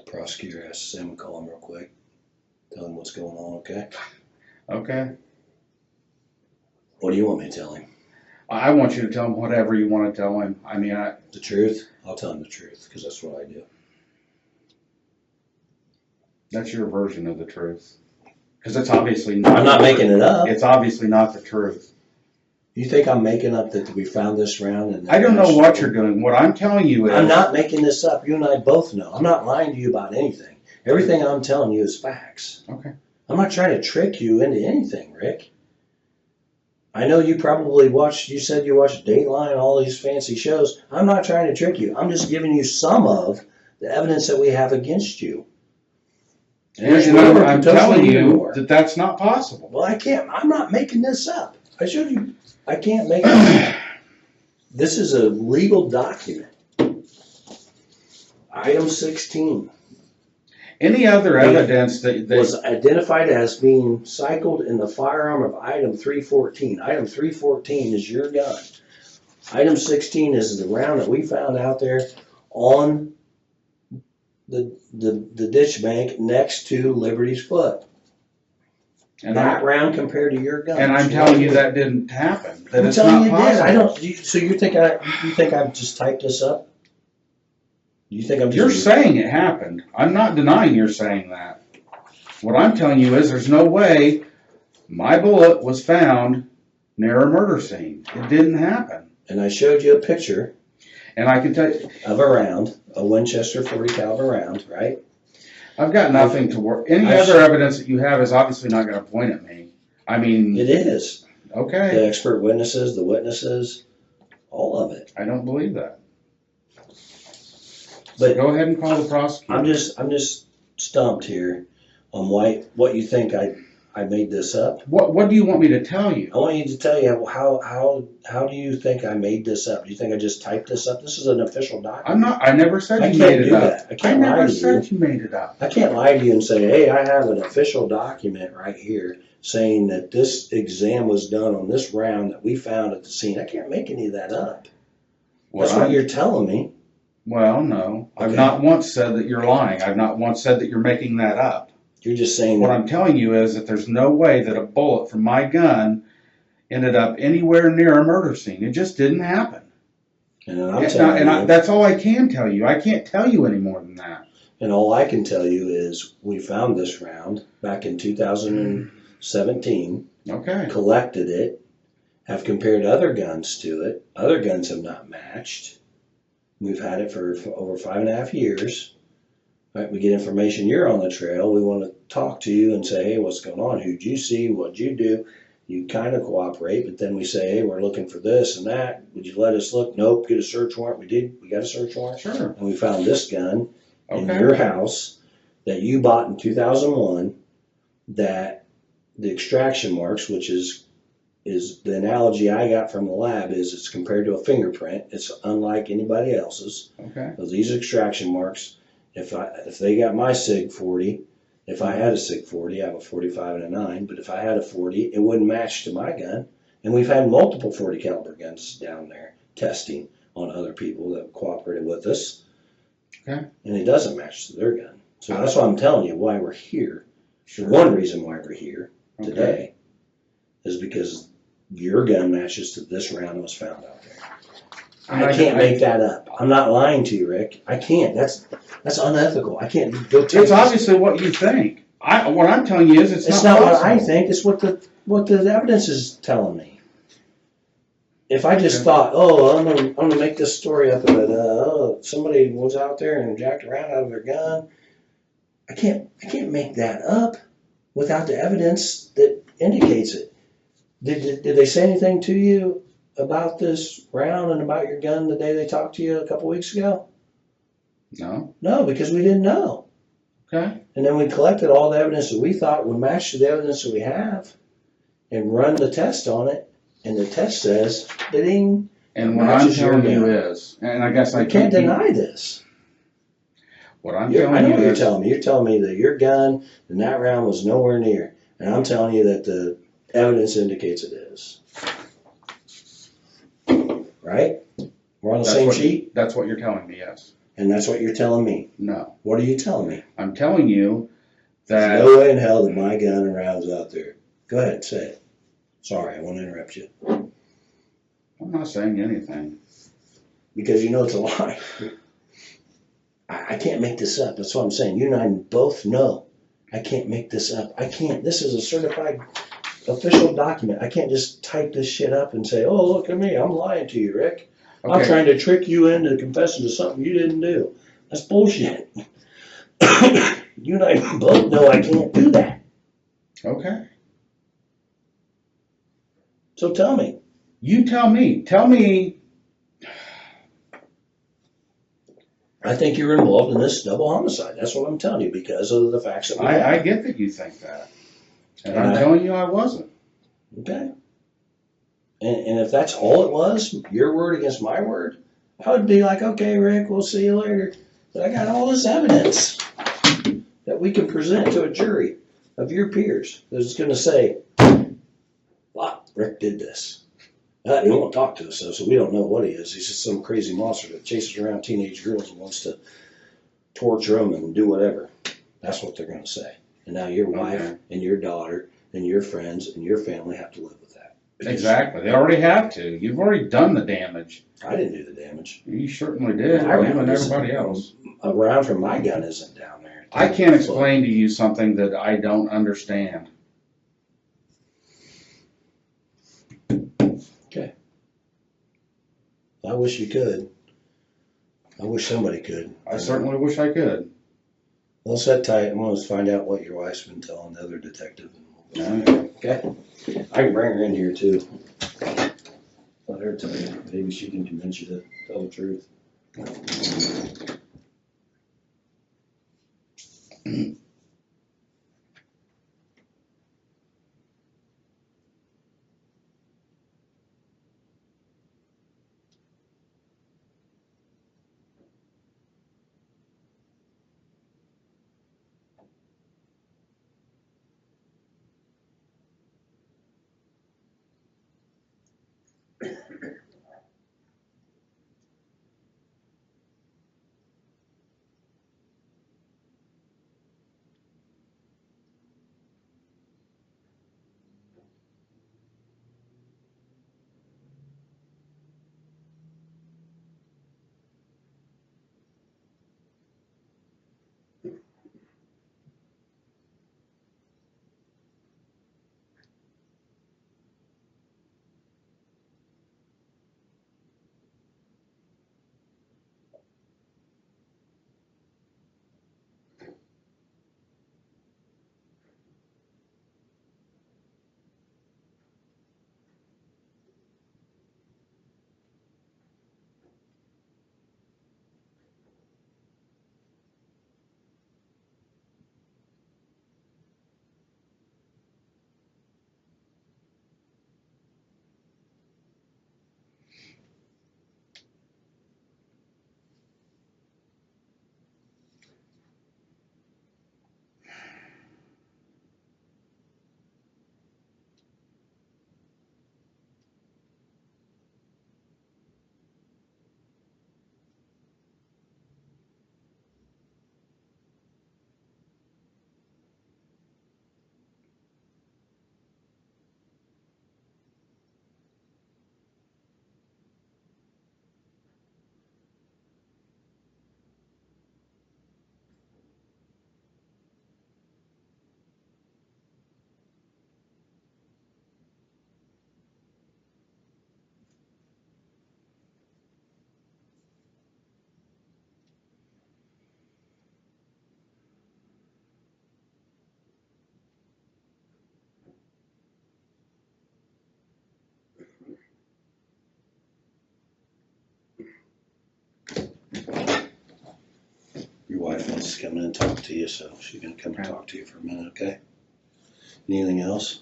prosecutor has to say. I'm gonna call him real quick. Tell him what's going on, okay? Okay. What do you want me to tell him? I want you to tell him whatever you want to tell him. I mean, The truth? I'll tell him the truth, because that's what I do. that's your version of the truth. Because it's obviously not. I'm not making it up. It's obviously not the truth. You think I'm making up that we found this round? And I don't know what you're doing. What I'm telling you is. I'm not making this up. You and I both know. I'm not lying to you about anything. Everything I'm telling you is facts. Okay. I'm not trying to trick you into anything, Rick. I know you probably you said you watched Dateline and all these fancy shows. I'm not trying to trick you. I'm just giving you some of the evidence that we have against you. And I'm telling you that that's not possible. Well, I can't. I'm not making this up. I showed you. I can't make it up. This is a legal document. Item 16. Any other evidence that was identified as being cycled in the firearm of item 314. Item 314 is your gun. Item 16 is the round that we found out there on the ditch bank next to Liberty's foot. And that round compared to your gun. And I'm telling you that didn't happen. That I'm telling you it did. I don't. So you think I've just typed this up? You think I'm just... You're saying it happened. I'm not denying you're saying that. What I'm telling you is there's no way my bullet was found near a murder scene. It didn't happen. And I showed you a picture. And I can tell you... Of a round, a Winchester .40 caliber round, right? I've got nothing to work. Any other evidence that you have is obviously not going to point at me. I mean... It is. Okay. The expert witnesses, the witnesses, all of it. I don't believe that. But go ahead and call the prosecutor. I'm just stumped here on what you think I made this up. What do you want me to tell you? I want you to tell you how do you think I made this up? Do you think I just typed this up? This is an official document. I never said you made it up. I never said you made it up. I can't lie to you and say, hey, I have an official document right here saying that this exam was done on this round that we found at the scene. I can't make any of that up. That's what you're telling me. Well, no. I've Okay. not once said that you're lying. I've not once said that you're making that up. You're just saying What that, I'm telling you is that there's no way that a bullet from my gun ended up anywhere near a murder scene. It just didn't happen. and I'm telling you, That's all I can tell you. I can't tell you any more than that. and all I can tell you is we found this round back in 2017, Okay. collected it, have compared other guns to it. Other guns have not matched. We've had it for over 5.5 years. Right, we get information, you're on the trail, we want to talk to you and say, hey, what's going on? Who'd you see? What'd you do? You kind of cooperate, but then we say, hey, we're looking for this and that. Would you let us look? Nope, get a search warrant. We did. We got a search warrant. Sure. And we found this gun in Okay. your house that you bought in 2001 that the extraction marks, which is the analogy I got from the lab, is it's compared to a fingerprint. It's unlike anybody else's. Okay. So these extraction marks, if they got my SIG 40, if I had a SIG 40, I have a 45 and a 9, but if I had a 40, it wouldn't match to my gun. And we've had multiple 40 caliber guns down there testing on other people that cooperated with us. Okay. And it doesn't match to their gun. So that's why I'm telling you why we're here. Sure. One reason why we're here Okay. today is because your gun matches to this round that was found out there. I can't make that up. I'm not lying to you, Rick. I can't. That's unethical. I can't go take It's obviously what you think. What I'm telling you is It's not not what possible. I think. It's what the evidence is telling me. If I just Okay. thought, oh, I'm gonna make this story up that somebody was out there and jacked around out of their gun, I can't make that up without the evidence that indicates it. Did they say anything to you about this round and about your gun the day they talked to you a couple weeks ago? No. No, because we didn't know. Okay. And then we collected all the evidence that we thought would match to the evidence that we have and run the test on it. And the test says, ding. And what I'm matches your telling you gun. is, and I guess I You can't be- deny this. What I'm I telling know you what you're is, telling me. You're telling me that your gun and that round was nowhere near. And I'm telling you that the evidence indicates it is. Right? We're on the same sheet? that's what you're telling me. Yes. And that's what you're telling me. No. What are you telling me? I'm telling you There's that. no way in hell that my gun and rounds out there. Go ahead, say it. Sorry, I won't interrupt you. I'm not saying anything. Because you know it's a lie. I can't make this up. That's what I'm saying. You and I both know I can't make this up. I can't. This is a certified official document. I can't just type this shit up and say, oh, look at me. I'm lying to you, Rick. I'm Okay. trying to trick you into confessing to something you didn't do. That's bullshit. You and I both know I can't do that. Okay. So tell me. You tell me. Tell me. I think you're involved in this double homicide. That's what I'm telling you because of the facts that we have. I get that you think that, and And I'm telling you I wasn't. Okay. And if that's all it was, your word against my word, I would be like, okay, Rick, we'll see you later. But I got all this evidence that we can present to a jury of your peers that's going to say, wow, Rick did this. He won't talk to us, though, so we don't know what he is. He's just some crazy monster that chases around teenage girls and wants to torture them and do whatever. That's what they're going to say. And now your wife and your daughter and your friends and your family have to live with that. Exactly. They already have to. You've already done the damage. I didn't do the damage. You certainly did. My You round and isn't- everybody else. A round from my gun isn't down there. I can't explain to you something that I don't understand. I wish you could. I wish somebody could. I certainly wish I could. Well, sit tight. I'm going to find out what your wife's been telling the other detective. Okay? I can bring her in here too. Let her tell you. Maybe she can convince you to tell the truth. wife wants to come in and talk to you, so she's gonna come and talk to you for a minute, okay? Anything else?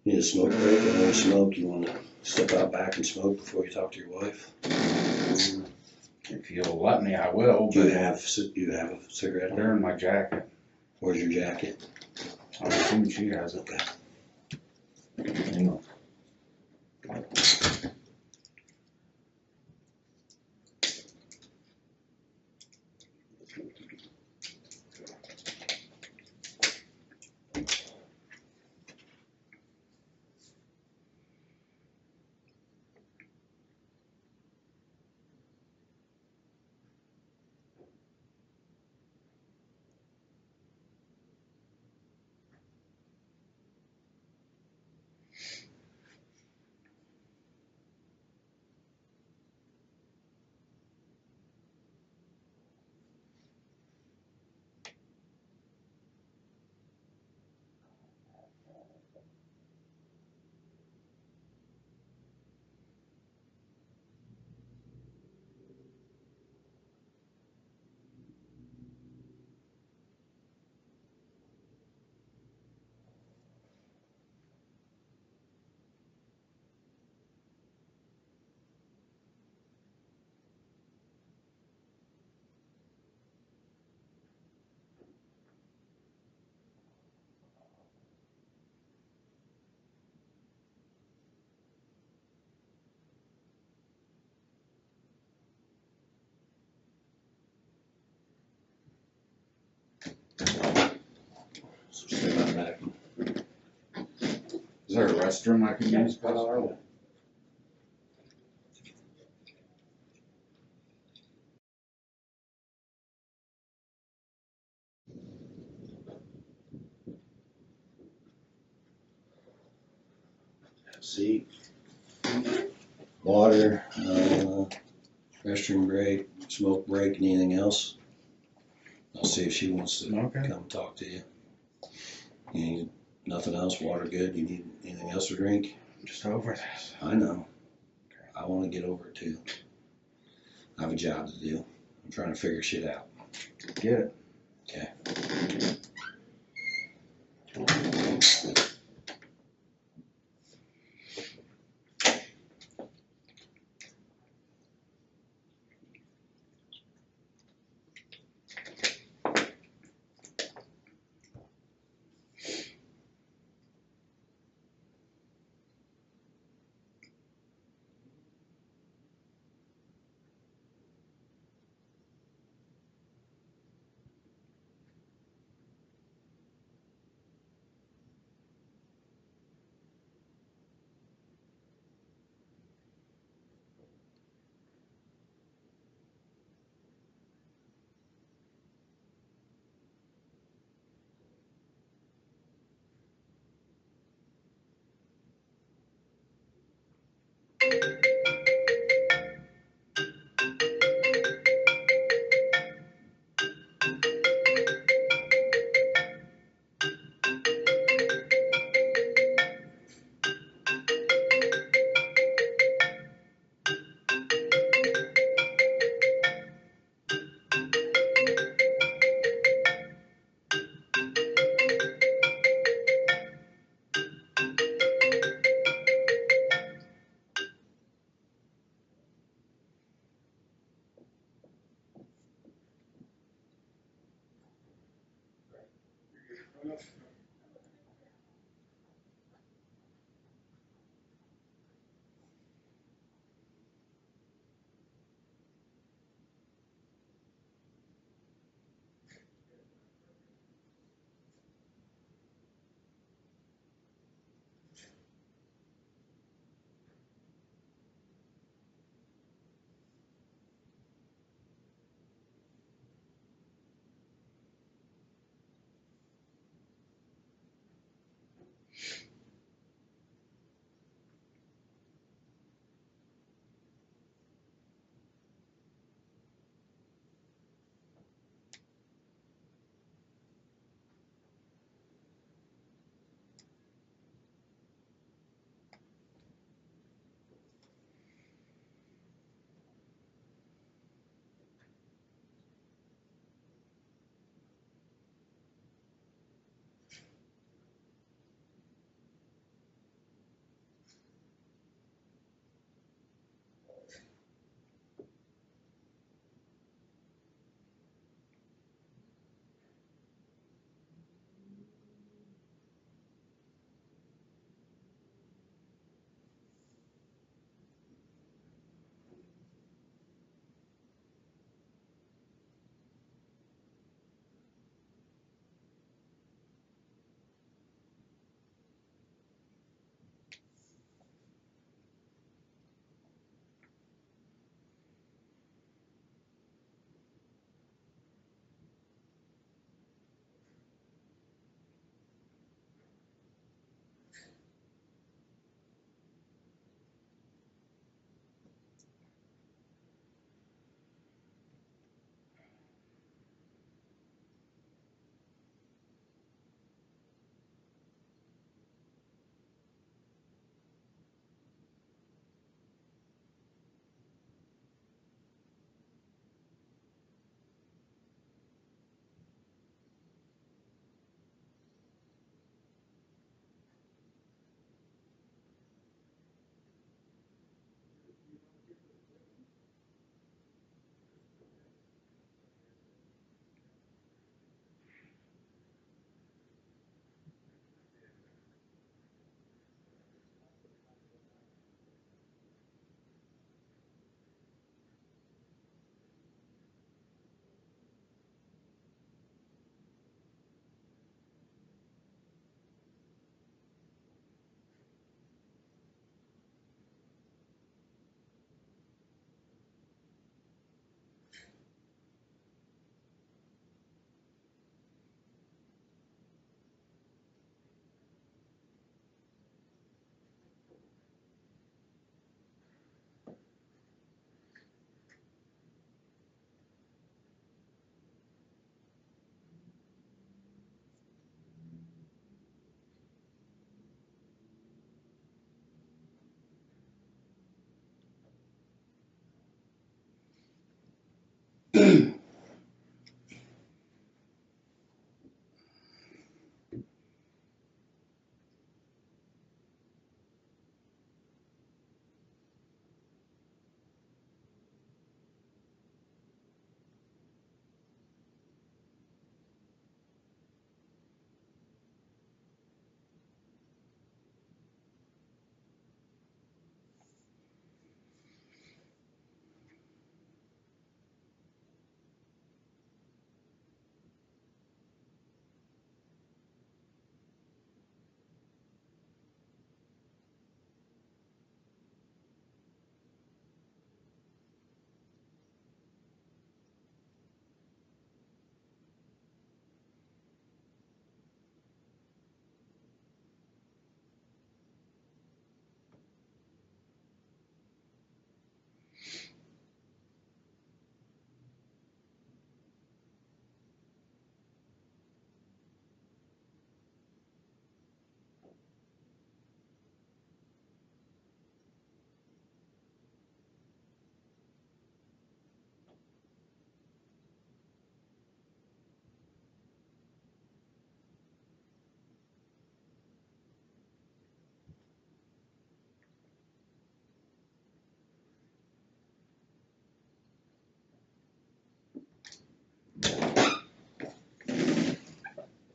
Need a smoke break? I know you smoke. You wanna step out back and smoke before you talk to your wife? If you'll let me, I will, Do but you have a cigarette? they're in my jacket. Where's your jacket? I'm assuming she has it. Okay. Hang on. So step out back. Is there a restroom I can use? Have a seat. Water, restroom break, smoke break, anything else? I'll see if she wants to Okay. come talk to you. You need nothing else? Water good? You need anything else to drink? Just over this. I know. I wanna get over it too. I have a job to do. I'm trying to figure shit out. Get it. Okay.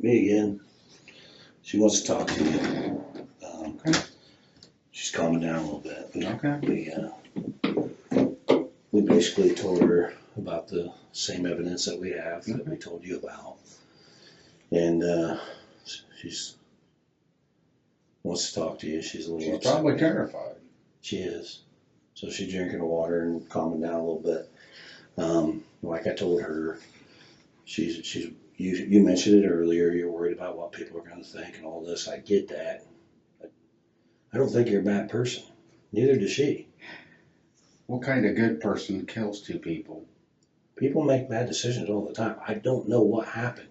Me again. She wants to talk to you. Okay. She's calming down a little bit. Okay. We basically told her about the same evidence that we have that Okay. we told you about. And she's wants to talk to you. She's a little She's upset. probably terrified. She is. So she's drinking the water and calming down a little bit. Like I told her, you mentioned it earlier, you're worried about what people are going to think and all this. I get that. But I don't think you're a bad person. Neither does she. What kind of good person kills two people? People make bad decisions all the time. I don't know what happened.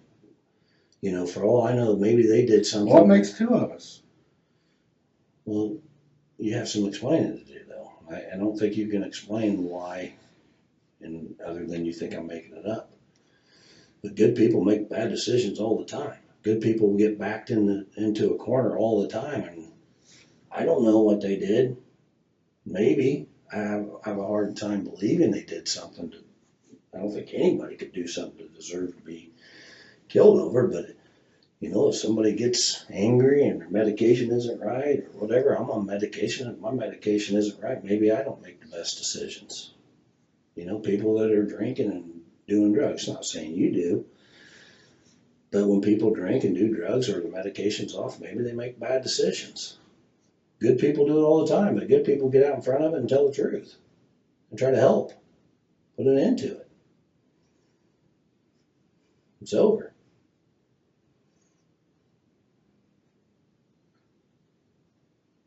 For all I know, maybe they did something. What makes two of us? Well, you have some explaining to do, though. I don't think you can explain why, and other than you think I'm making it up. But good people make bad decisions all the time. Good people get backed into a corner all the time, and I don't know what they did. Maybe I have a hard time believing they did something. I don't think anybody could do something to deserve to be killed over. But if somebody gets angry and their medication isn't right or whatever, I'm on medication. If my medication isn't right, maybe I don't make the best decisions. People that are drinking and doing drugs. Not saying you do. But when people drink and do drugs or the medication's off, maybe they make bad decisions. Good people do it all the time, but good people get out in front of it and tell the truth and try to help, put an end to it. It's over.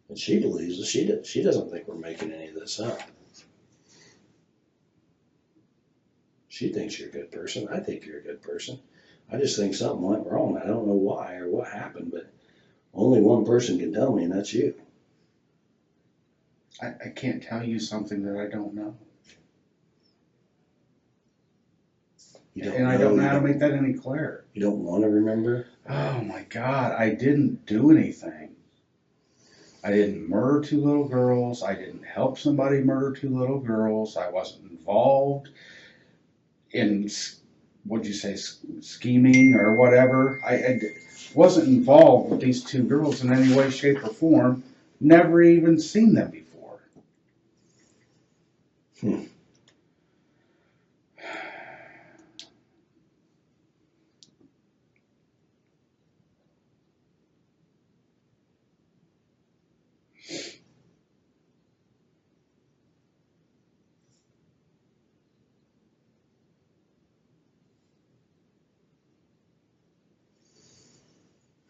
And she believes that she doesn't think we're making any of this up. She thinks you're a good person. I think you're a good person. I just think something went wrong. I don't know why or what happened, but only one person can tell me, and that's you. I can't tell you something that I don't know. I don't know how to make that any clearer. You don't want to remember? Oh my God, I didn't do anything. I didn't murder two little girls. I didn't help somebody murder two little girls. I wasn't involved in, what'd you say, scheming or whatever. I wasn't involved with these two girls in any way, shape, or form. Never even seen them before.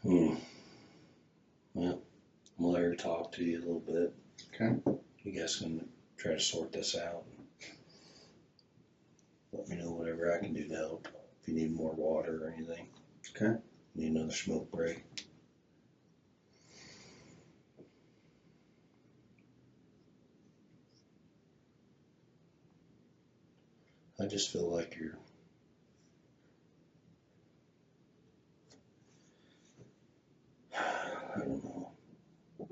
Well, I'll let her talk to you a little bit. Okay. You guys can try to sort this out. Let me know whatever I can do to help. If you need more water or anything. Okay. Need another smoke break. I just feel like you're I don't know. I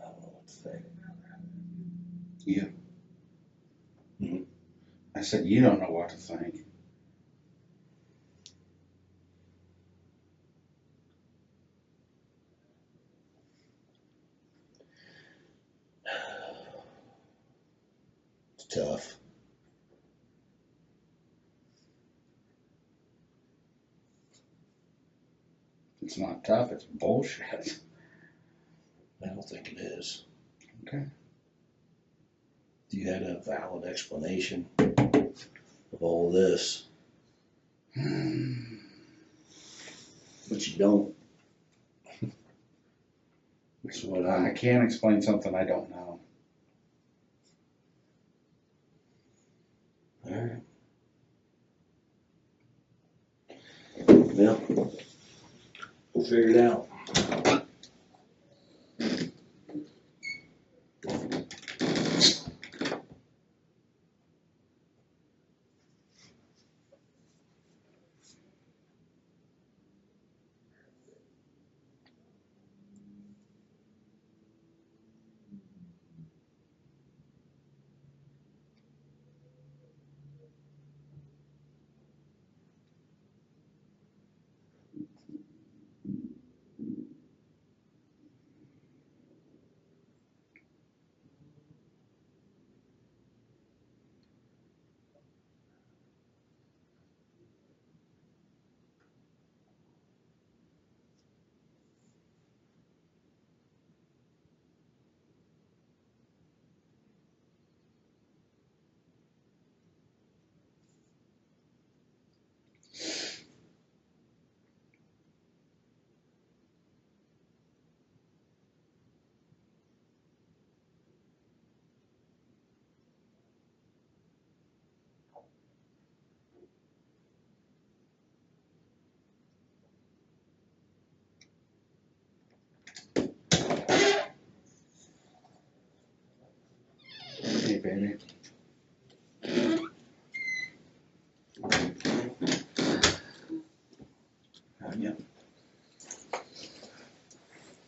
don't know what to say. You. Mm-hmm. I said, you don't know what to think. It's tough. It's not tough, it's bullshit. I don't think it is. Okay. If you had a valid explanation of all this, but you don't. That's what I can't explain something I don't know. All right. Well, we'll figure it out. baby. Yeah.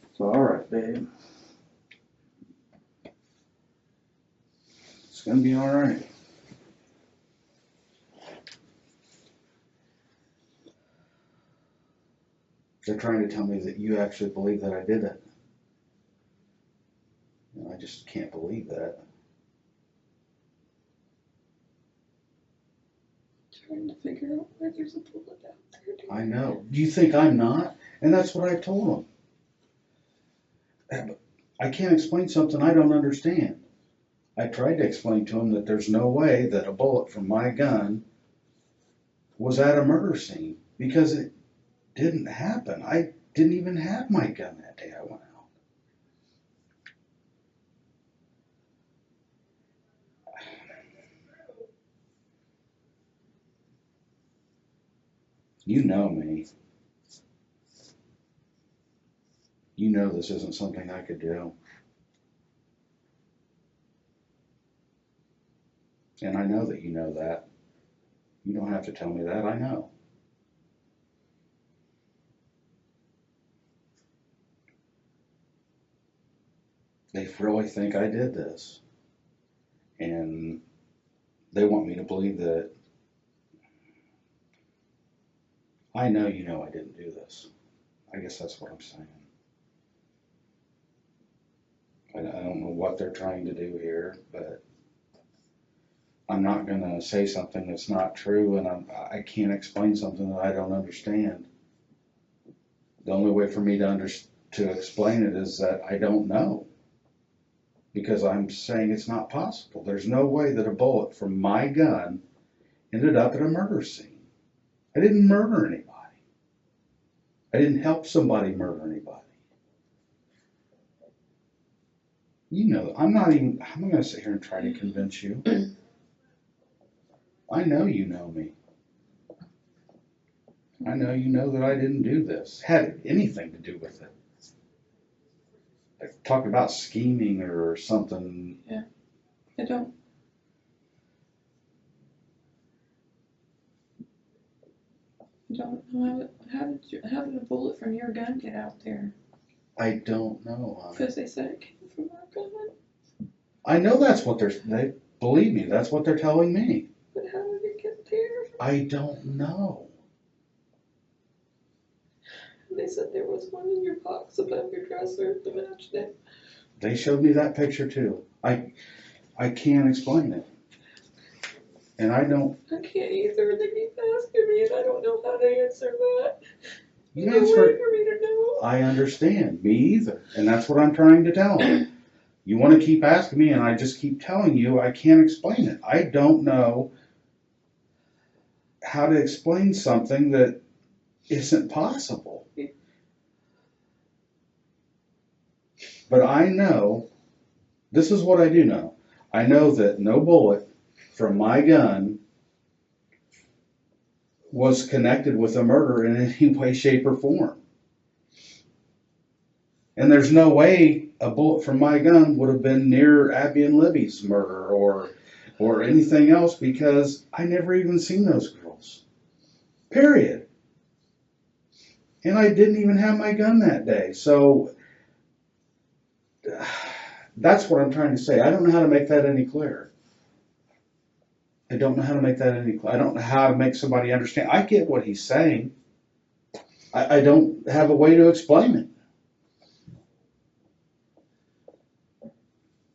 It's all right, babe. It's gonna be all right. They're trying to tell me that you actually believe that I did it. I just can't believe that. Trying to figure out where there's a bullet out there. I know. Do you think I'm not? And that's what I told them. I can't explain something I don't understand. I tried to explain to them that there's no way that a bullet from my gun was at a murder scene because it didn't happen. I didn't even have my gun that day I went out. You know me. You know this isn't something I could do. And I know that you know that. You don't have to tell me that, I know. They really think I did this. And they want me to believe that I know you know I didn't do this. I guess that's what I'm saying. I don't know what they're trying to do here, but I'm not going to say something that's not true, and I can't explain something that I don't understand. The only way for me to explain it is that I don't know, because I'm saying it's not possible. There's no way that a bullet from my gun ended up at a murder scene. I didn't murder anybody. I didn't help somebody murder anybody. You know, I'm not going to sit here and try to convince you. I know you know me. I know you know that I didn't do this. Had anything to do with it. Like, talk about scheming or something. Yeah, I don't know how did a bullet from your gun get out there? I don't know. Because they said it came from our gun. I know that's what they believe me. That's what they're telling me. But how did it get there? I don't know. They said there was one in your box above your dresser that matched it. They showed me that picture too. I can't explain it. And I don't. I can't either. They keep asking me and I don't know how to answer that. You No way answer it. for me to know. I understand. Me either. And that's what I'm trying to tell them. You want to keep asking me and I just keep telling you I can't explain it. I don't know how to explain something that isn't possible. But I know, this is what I do know. I know that no bullet from my gun was connected with a murder in any way, shape, or form. And there's no way a bullet from my gun would have been near Abby and Libby's murder or anything else, because I never even seen those girls. Period. And I didn't even have my gun that day. So that's what I'm trying to say. I don't know how to make that any clearer. I don't know how to make that any clearer. I don't know how to make somebody understand. I get what he's saying. I don't have a way to explain it.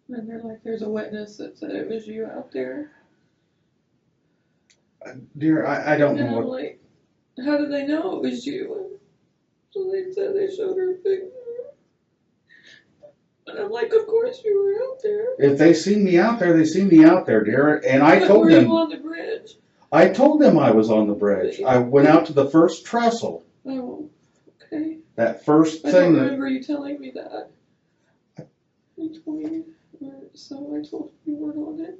And they're like, there's a witness that said it was you out there. Dear, I don't And know I'm what. like, how did they know it was you? So they said they showed her a picture. And I'm like, of course you were out there. If they seen me out there, they seen me out there, dear. And I told Were them. you on the bridge? I told them I was on the bridge. I went out to the first trestle. Oh, okay. That first I thing. don't remember you telling me that. You told me, so I told you weren't on it.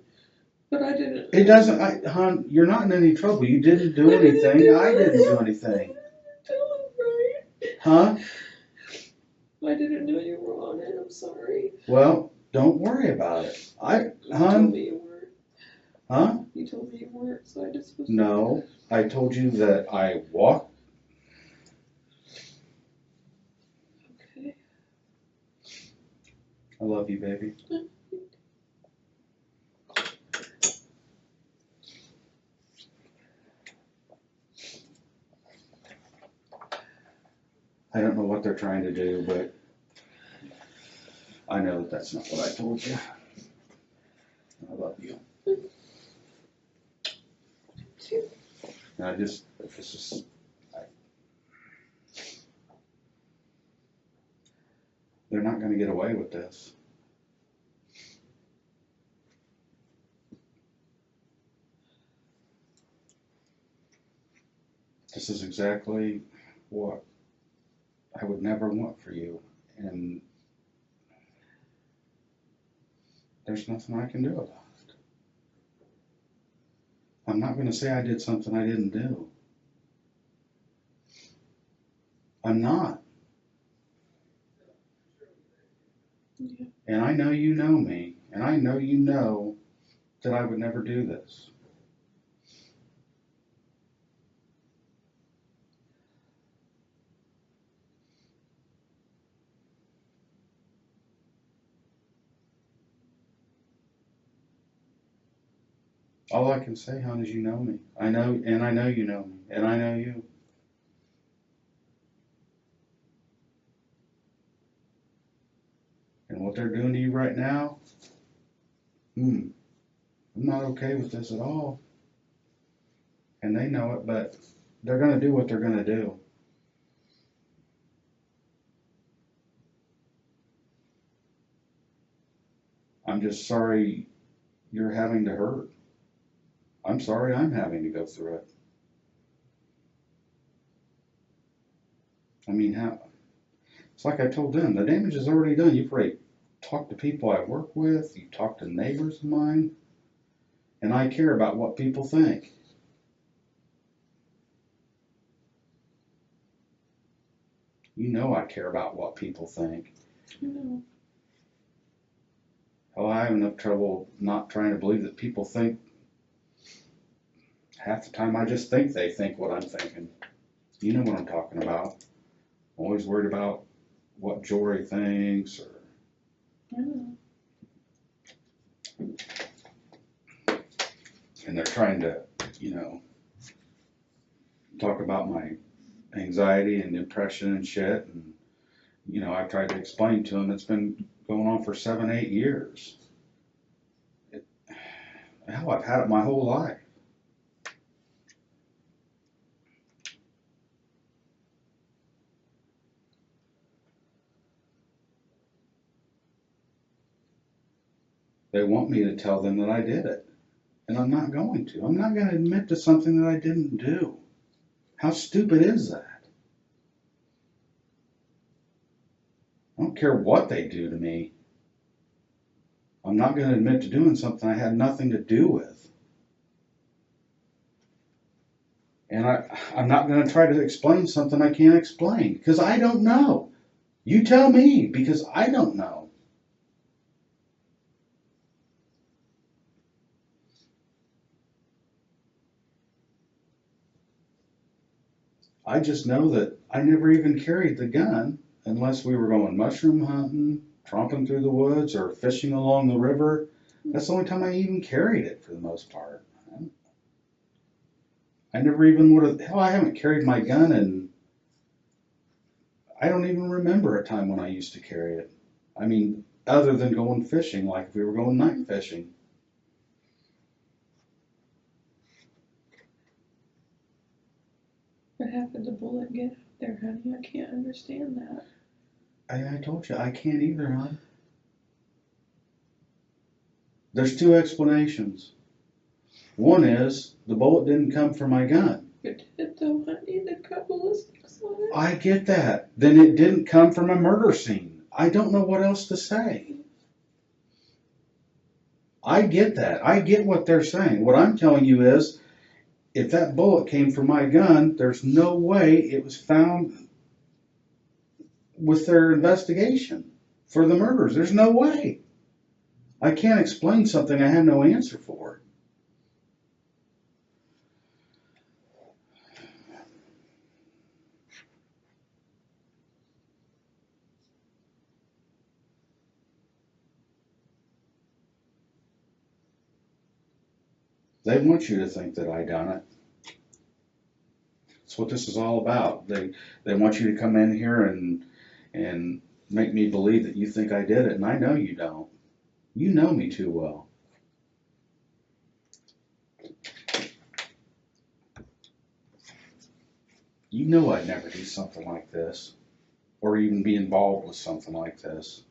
But I didn't. It doesn't, hon, you're not in any trouble. You didn't do anything. I didn't do anything. Tell him, right? Huh? I didn't know you were on it. I'm sorry. Well, don't worry about it. You told Hon, me you Huh? You told me you weren't, so I just was. No, I told you that I walked. Okay. I love you, baby. I don't know what they're trying to do, but I know that that's not what I told you. I love you. And I just, this is, they're not gonna get away with this. This is exactly what I would never want for you, and there's nothing I can do about it. I'm not gonna say I did something I didn't do. I'm not. Yeah. And I know you know me, and I know you know that I would never do this. All I can say, hon, is you know me. I know, and I know you know me, and I know you. And what they're doing to you right now, I'm not okay with this at all. And they know it, but they're gonna do what they're gonna do. I'm just sorry you're having to hurt. I'm sorry I'm having to go through it. I mean, it's like I told them, the damage is already done. You've already talked to people I work with, you've talked to neighbors of mine, and I care about what people think. You know I care about what people think. No. Oh, I have enough trouble not trying to believe that people think. Half the time I just think they think what I'm thinking. You know what I'm talking about. I'm always worried about what Jory thinks, or No. and they're trying to, talk about my anxiety and depression and shit. And, I've tried to explain to them it's been going on for 7, 8 years. Hell, I've had it my whole life. They want me to tell them that I did it. And I'm not going to. I'm not going to admit to something that I didn't do. How stupid is that? I don't care what they do to me. I'm not going to admit to doing something I had nothing to do with. And I'm not going to try to explain something I can't explain, because I don't know. You tell me, because I don't know. I just know that I never even carried the gun unless we were going mushroom hunting, tromping through the woods, or fishing along the river. That's the only time I even carried it for the most part. I never even would have, hell, I haven't carried my gun, and I don't even remember a time when I used to carry it. I mean, other than going fishing, like if we were going night fishing. But how could the bullet get out there, honey? I can't understand that. I told you, I can't either, hon. There's 2 explanations. One is, the bullet didn't come from my gun. But did it though, honey? The got ballistics on it. I get that. Then it didn't come from a murder scene. I don't know what else to say. I get that. I get what they're saying. What I'm telling you is, if that bullet came from my gun, there's no way it was found with their investigation for the murders. There's no way. I can't explain something I have no answer for. They want you to think that I done it. That's what this is all about. They want you to come in here and make me believe that you think I did it, and I know you don't. You know me too well. You know I'd never do something like this, or even be involved with something like this.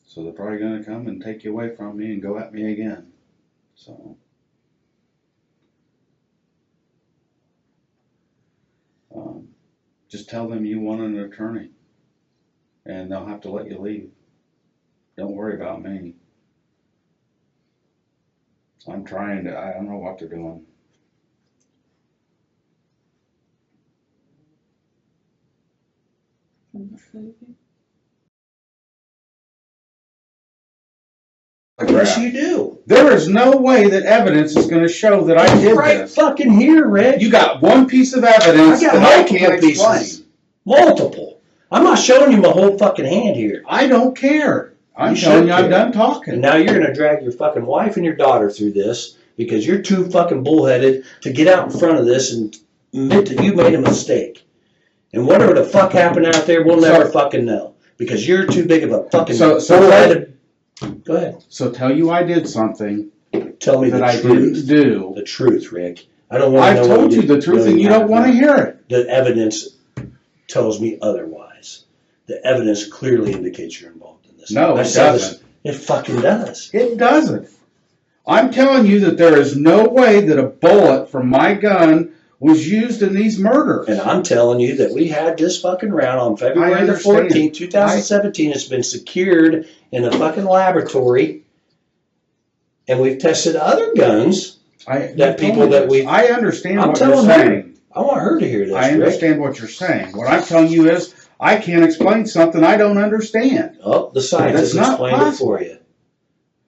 So they're probably going to come and take you away from me and go at me again. So, just tell them you want an attorney, and they'll have to let you leave. Don't worry about me. I'm trying to, I don't know what they're doing. Yes, you do. There is no way that evidence is going to show that I did Right this. fucking here, Rick. You got one piece of evidence I got that I multiple can't explain. pieces. Multiple. I'm not showing you my whole fucking hand here. I don't care. I'm You telling should you I'm care. done And talking. now you're gonna drag your fucking wife and your daughter through this because you're too fucking bullheaded to get out in front of this and admit that you made a mistake. And whatever the fuck happened out there, we'll never fucking know because you're too big of a fucking bullheaded. Go ahead. So tell you I did something Tell me that the I truth. didn't do. The truth, Rick. I don't want to I've know. told you the truth and you don't want to hear it. The evidence tells me otherwise. The evidence clearly indicates you're involved in this. No, it doesn't. It fucking does. It doesn't. I'm telling you that there is no way that a bullet from my gun was used in these murders. And I'm telling you that we had this fucking round on February the understand. 14th, 2017. It's been secured in a fucking laboratory. And we've tested other guns. I understand I'm what you're telling saying. her. I want her to hear this, I understand what you're saying. What I'm telling you is I can't explain something I don't understand. Oh, the scientists That's not explained possible. it for you.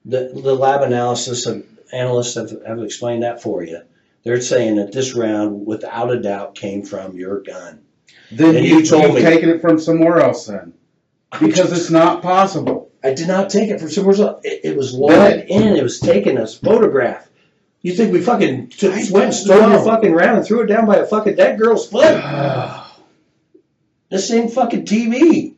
The lab analysts have explained that for you. They're saying that this round, without a doubt, came from your gun. Then And you've you told me. taken it from somewhere else then. Because it's not possible. I did not take it from somewhere else. It was logged in. It was taken as photograph. You think we fucking went and stole your fucking round and threw it down by a fucking dead girl's foot? This ain't fucking TV.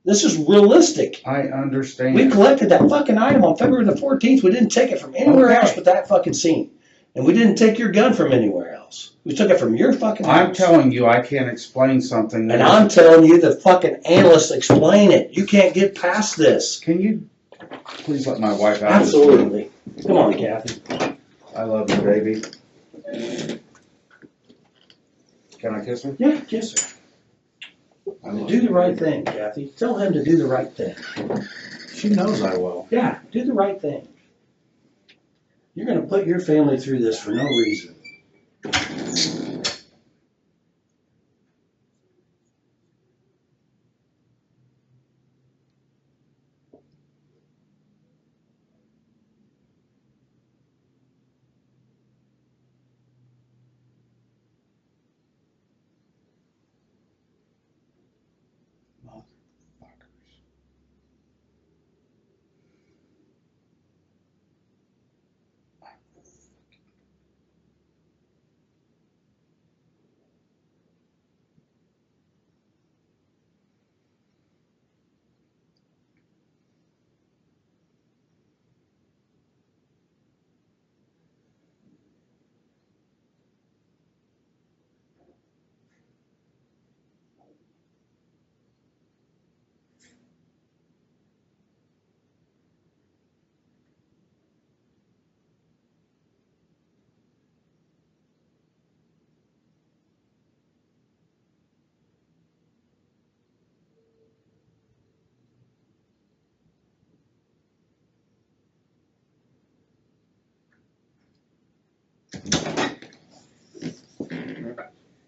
This is realistic. I understand. We collected that fucking item on February the 14th. We didn't take it from anywhere Okay. else but that fucking scene. And we didn't take your gun from anywhere else. We took it from your fucking house. I'm telling you I can't explain something. And I'm telling you the fucking analysts explain it. You can't get past this. Can you please let my wife out? Absolutely. Come on, Kathy. I love you, baby. Can I kiss her? Yeah, kiss her. Do the right thing, Kathy. Tell him to do the right thing. She knows I will. Yeah, do the right thing. You're going to put your family through this for no reason.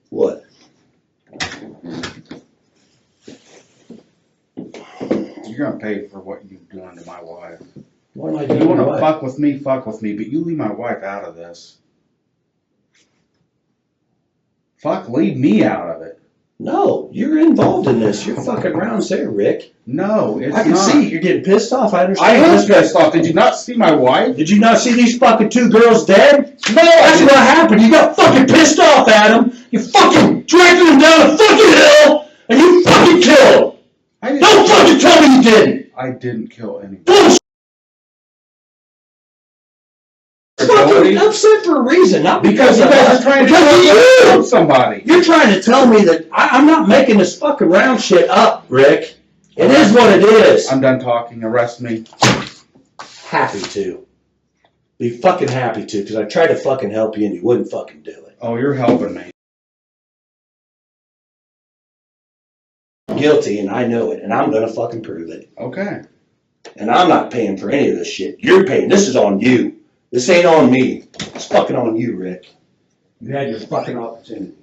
What? You're gonna pay for what you've done to my wife. What am I You doing? wanna What? fuck with me, but you leave my wife out of this. Fuck, leave me out of it. No, you're involved in this. You're fucking rounds there, Rick. No, it's I can not. see you're getting pissed off. I I understand. am pissed off. Did you not see my wife? Did you not see these fucking 2 girls dead? No, That's what happened. You got fucking pissed off at them. You fucking dragged them down a fucking hill, and you fucking killed them. I Don't fucking tell me you didn't. I didn't kill anybody. Bullshit. Fucking upset for a reason, not Because because you of guys us. are trying to Because of you. kill somebody. You're trying to tell me that I'm not making this fucking round shit up, Rick. It is what it is. I'm done talking. Arrest me. Happy to. Be fucking happy to, because I tried to fucking help you and you wouldn't fucking do it. Oh, you're helping me. Guilty, and I know it, and I'm gonna fucking prove it. Okay. And I'm not paying for any of this shit. You're paying. This is on you. This ain't on me. It's fucking on you, Rick. You had your fucking opportunity.